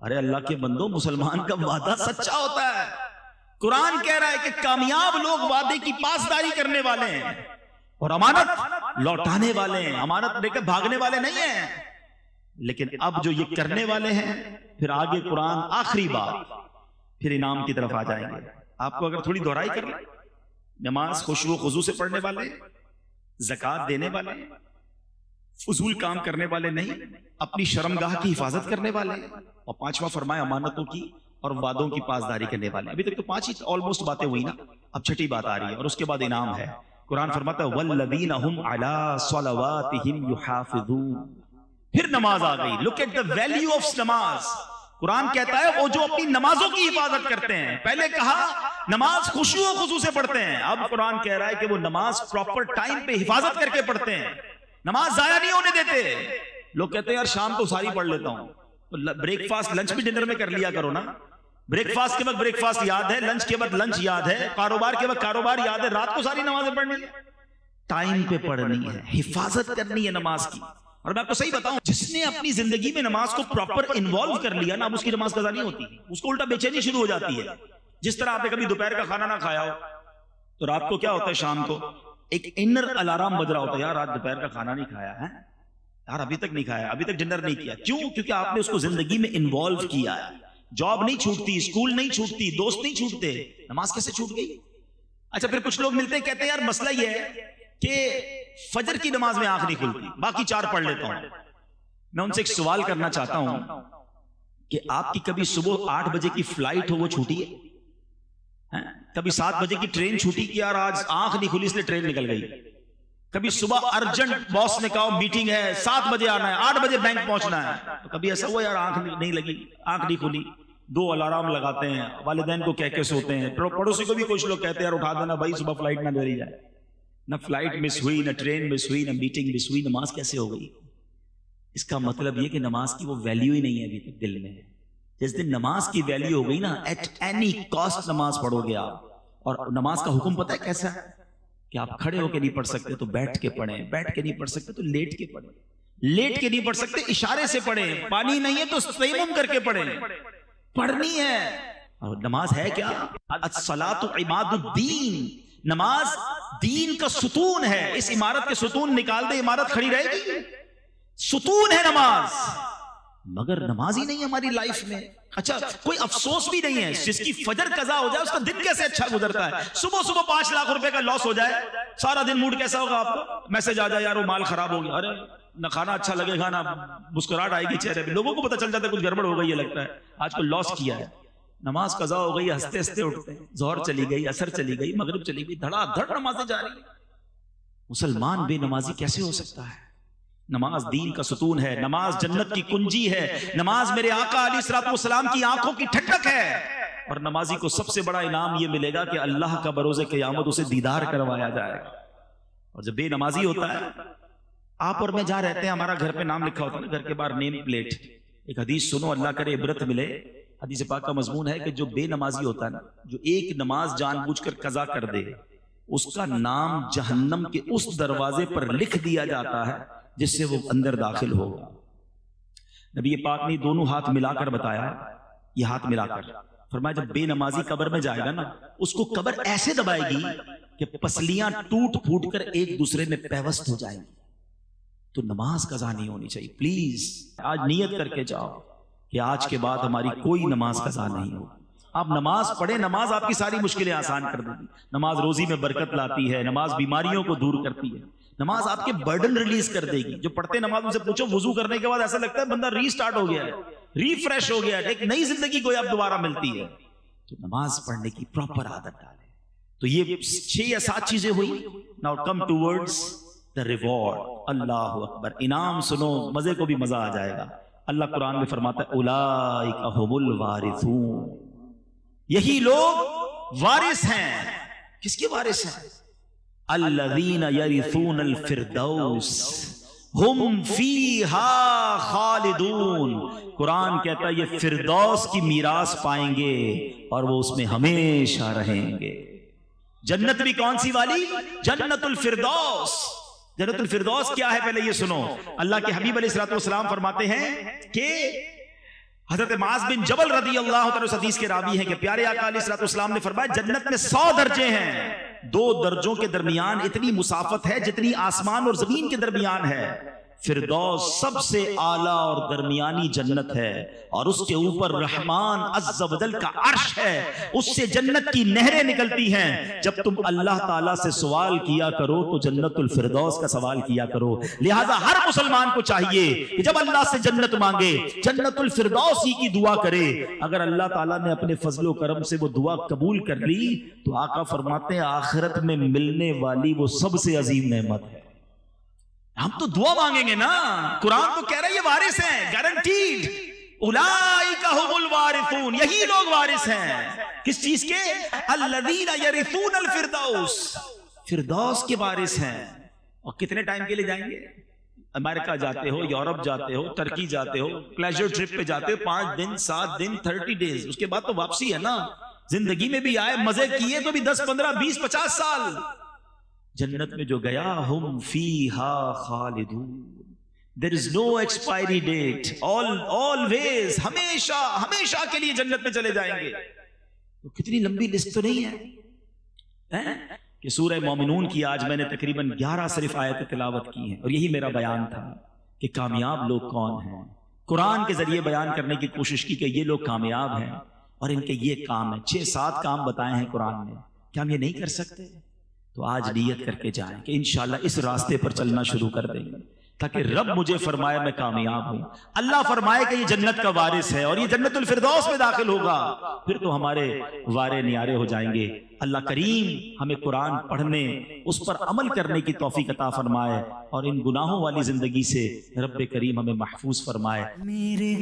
ارے اللہ کے بندو، مسلمان کا وعدہ سچا ہوتا ہے. قرآن کہہ رہا ہے کہ کامیاب لوگ وعدے کی پاسداری کرنے والے ہیں اور امانت لوٹانے والے ہیں. امانت لے کے بھاگنے والے نہیں ہیں. لیکن اب جو یہ کرنے والے ہیں، پھر آگے قرآن آخری بات، پھر انعام کی طرف آ جائیں گے. آپ کو اگر تھوڑی دہرائی کر لیں، نماز خشوع و خضوع سے پڑھنے والے، زکوٰۃ دینے والے، فضول کام کرنے والے نہیں، اپنی شرمگاہ کی حفاظت کرنے والے، اور 5واں فرمایا امانتوں کی اور وعدوں کی پاسداری کرنے والے. ابھی تک تو 5 ہی آلموسٹ باتیں ہوئی نا، اب 6ٹھی بات آ رہی ہے اور اس کے بعد انعام ہے. قرآن فرماتا ہے وَالَّذِينَ هُمْ عَلَىٰ صَلَوَاتِهِمْ يُحَافِظُونَ. پھر نماز آ گئی. Look at the value of namaz. Quran کہتا ہے وہ جو اپنی نمازوں کی حفاظت کرتے ہیں. پہلے کہا نماز خشوع و خضوع سے پڑھتے ہیں، اب قرآن کہہ رہا ہے کہ وہ نماز پراپر ٹائم پہ حفاظت کر کے پڑھتے ہیں، نماز ضائع نہیں ہونے دیتے. لوگ کہتے ہیں یار شام کو ساری پڑھ لیتا ہوں، تو بریک فاسٹ لنچ بھی ڈنر میں کر لیا کرو نا. بریک فاسٹ کے وقت بریک فاسٹ یاد ہے، لنچ کے وقت لنچ یاد ہے، کاروبار کے وقت کاروبار یاد ہے، رات کو ساری نمازیں پڑھنی ہے. ٹائم پہ پڑھنی ہے، حفاظت کرنی ہے نماز کی. اور میں آپ کو صحیح بتاؤں، جس نے اپنی زندگی میں نماز کو پراپر انوالو کر لیا نا، اب اس کی نماز قضا نہیں ہوتی، اس کو الٹا بے چینی شروع ہو جاتی ہے. جس طرح آپ نے کبھی دوپہر کا کھانا نہ کھایا ہو تو رات کو کیا ہوتا ہے، شام کو ایک انر الارم بج رہا ہوتا ہے، یار آج دوپہر کا کھانا نہیں کھایا ہے، یار ابھی تک نہیں کھایا، ابھی تک ڈنر نہیں کیا. کیوں؟ کیونکہ آپ نے اس کو زندگی میں انوالو کیا ہے. جاب نہیں چھوٹتی، اسکول نہیں چھوٹتی، دوست نہیں چھوٹتے، نماز کیسے چھوٹ گئی؟ اچھا پھر کچھ لوگ ملتے ہیں کہتے ہیں یار مسئلہ یہ ہے کہ فجر کی نماز میں آنکھ نہیں کھلتی، باقی 4 پڑھ لیتا ہوں. میں ان سے ایک سوال کرنا چاہتا ہوں کہ آپ کی کبھی صبح 8 بجے کی فلائٹ ہو وہ چھوٹی ہے؟ کبھی 7 بجے کی ٹرین چھوٹی کہ یار آج آنکھ نہیں کھلی اس لیے ٹرین نکل گئی؟ کبھی صبح ارجنٹ باس نے کہا میٹنگ ہے 7 بجے آنا ہے، 8 بجے بینک پہنچنا ہے، تو کبھی ایسا ہوا یار آنکھ نہیں لگی، آنکھ نہیں کھلی؟ 2 الارم لگاتے ہیں، والدین کو کہہ کے سوتے ہیں، پڑوسی کو بھی کچھ لوگ کہتے ہیں یار اٹھا دینا بھائی صبح فلائٹ نہ دری جائے. نہ فلائٹ مس ہوئی، نہ ٹرین مس ہوئی، نہ میٹنگ مس ہوئی، نماز کیسے ہو گئی؟ اس کا مطلب یہ کہ نماز کی وہ ویلیو ہی نہیں ہے ابھی تک دل میں. جس دن نماز کی ویلیو ہو گئی نا، ایٹ اینی کاسٹ نماز پڑھو گے آپ. اور نماز کا حکم پتہ ہے کیسا ہے؟ کہ آپ کھڑے ہو کے نہیں پڑھ سکتے تو بیٹھ کے پڑھیں، بیٹھ کے نہیں پڑھ سکتے تو لیٹ کے پڑھیں، لیٹ کے نہیں پڑھ سکتے اشارے سے پڑھیں، پانی نہیں ہے تو تیمم کر کے پڑھیں. پڑھنی ہے. اور نماز ہے کیا؟ الصلاۃ عماد الدین. نماز دین کا ستون ہے. اس عمارت کے ستون نکال دے، عمارت کھڑی رہے گی؟ ستون ہے نماز. مگر نماز ہی نہیں ہماری لائف میں. اچھا کوئی افسوس بھی نہیں ہے جس کی فجر قضا ہو جائے اس کا دن کیسے اچھا گزرتا ہے. صبح صبح 5 لاکھ روپے کا لاس ہو جائے، سارا دن موڈ کیسا ہوگا آپ کا؟ میسج آ جائے یار وہ مال خراب ہو گیا، ارے نہ کھانا اچھا لگے گا نہ مسکراہٹ آئے گی چہرے پہ، لوگوں کو پتہ چل جاتا ہے کچھ گڑبڑ ہو گئی ہے، لگتا ہے آج کو لاس کیا ہے. نماز قضا ہو گئی، ہنستے ہنستے اٹھتے ہیں، ظہر چلی گئی، عصر چلی گئی، مغرب چلی گئی، دھڑا دھڑ نمازیں جا رہی ہیں. مسلمان بے نمازی کیسے ہو سکتا ہے؟ نماز دین کا ستون ہے. نماز جنت کی کنجی ہے. نماز میرے آقا علیہ الصلوۃ والسلام کی آنکھوں کی ٹھنڈک ہے. اور نمازی کو سب سے بڑا انعام یہ ملے گا کہ اللہ کا بروز قیامت اسے دیدار کروایا جائے گا. اور جب بے نمازی ہوتا ہے، آپ اور میں جہاں رہتے ہیں ہمارا گھر پہ نام لکھا ہوتا ہے نا، گھر کے باہر نیم پلیٹ. ایک حدیث سنو، اللہ کرے عبرت ملے. حدیث پاک کا مضمون ہے کہ جو بے نمازی ہوتا ہے نا، جو ایک نماز جان بوجھ کر قضا کر دے، اس کا نام جہنم کے اس دروازے پر لکھ دیا جاتا ہے جس سے وہ اندر داخل ہوگا. نبی پاک نے دونوں ہاتھ ملا کر بتایا، یہ ہاتھ ملا کر فرمایا جب بے نمازی قبر میں جائے گا نا، اس کو قبر ایسے دبائے گی کہ پسلیاں ٹوٹ پھوٹ کر ایک دوسرے میں پیوست ہو جائیں گی. تو نماز قضا نہیں ہونی چاہیے. پلیز آج نیت کر کے جاؤ کہ آج کے بعد ہماری کوئی نماز قضا نہیں ہو. آپ نماز پڑھیں، نماز آپ کی ساری مشکلیں آسان کر دے گی. نماز روزی میں برکت لاتی ہے، نماز بیماریوں کو دور کرتی ہے، نماز آپ کے برڈن ریلیز کر دے گی. جو پڑھتے نماز ان سے پوچھو، وضو کرنے کے بعد ایسا لگتا ہے بندہ ری سٹارٹ ہو گیا ہے، ریفریش ہو گیا ہے، ایک نئی زندگی کو اب دوبارہ ملتی ہے. تو نماز پڑھنے کی پراپر عادت ڈالیں. تو یہ 6 یا 7 چیزیں ہوئی. Now come towards the reward. اللہ اکبر. انعام سنو، مزے کو بھی مزہ آ جائے گا. اللہ قرآن میں فرماتا ہے اولئک ھم الوارثون. یہی لوگ وارث ہیں. کس کے وارث ہیں؟ الذین یرثون الفردوس ہم فیہا خالدون. قرآن کہتا ہے یہ فردوس کی میراث پائیں گے اور وہ اس میں ہمیشہ رہیں گے. جنت بھی کون سی والی؟ جنت الفردوس. جنت الفردوس کیا ہے پہلے یہ سنو. اللہ کے حبیب علیہ الصلوۃ والسلام فرماتے ہیں کہ حضرت معاذ بن جبل رضی اللہ تعالی عنہ حدیث کے راوی ہیں کہ پیارے آقا علیہ الصلوۃ والسلام نے فرمایا جنت میں 100 درجے ہیں. 2 درجوں کے درمیان اتنی مسافت ہے جتنی آسمان اور زمین کے درمیان ہے. فردوس سب سے اعلیٰ اور درمیانی جنت ہے اور اس کے اوپر رحمان عز و جل کا عرش ہے. اس سے جنت کی نہریں نکلتی ہیں. جب تم اللہ تعالیٰ سے سوال کیا کرو تو جنت الفردوس کا سوال کیا کرو. لہٰذا ہر مسلمان کو چاہیے کہ جب اللہ سے جنت مانگے جنت الفردوس ہی کی دعا کرے. اگر اللہ تعالیٰ نے اپنے فضل و کرم سے وہ دعا قبول کر لی تو آقا فرماتے ہیں آخرت میں ملنے والی وہ سب سے عظیم نعمت ہے. ہم تو دعا مانگیں گے نا. قرآن تو کہہ رہا ہے یہ وارث ہیں، گارنٹیڈ. اولئک ھم الوارثون. یہی لوگ وارث ہیں. کس چیز کے؟ الذین یرثون الفردوس. فردوس کے وارث ہیں. اور کتنے ٹائم کے لیے جائیں گے؟ امریکہ جاتے ہو، یورپ جاتے ہو، ترکی جاتے ہو، پلیجر ٹرپ پہ جاتے ہو، 5 دن 7 دن 30 ڈیز، اس کے بعد تو واپسی ہے نا. زندگی میں بھی آئے، مزے کیے تو بھی 10 15 20 50 سال. جنت میں جو گیا ہم فیہا خالدون. There is no expiry date. Always ہمیشہ ہمیشہ کے لیے جنت میں چلے جائیں گے. تو کتنی لمبی لسٹ تو نہیں ہے کہ سورہ مومنون کی آج میں نے تقریباً 11 صرف آیت تلاوت کی ہیں اور یہی میرا بیان تھا کہ کامیاب لوگ کون ہیں. قرآن کے ذریعے بیان کرنے کی کوشش کی کہ یہ لوگ کامیاب ہیں اور ان کے یہ کام ہیں. 6-7 کام بتائے ہیں قرآن نے. کیا ہم یہ نہیں کر سکتے؟ تو آج نیت کر کے جائیں کہ انشاءاللہ اس راستے پر چلنا شروع کر دیں گے تاکہ رب مجھے فرمائے میں کامیاب ہوں. اللہ فرمائے کہ یہ جنت کا وارث ہے اور یہ جنت الفردوس میں داخل ہوگا. پھر تو ہمارے وارے نیارے ہو جائیں گے. اللہ کریم ہمیں قرآن پڑھنے، اس پر عمل کرنے کی توفیق عطا فرمائے اور ان گناہوں والی زندگی سے رب کریم ہمیں محفوظ فرمائے. میرے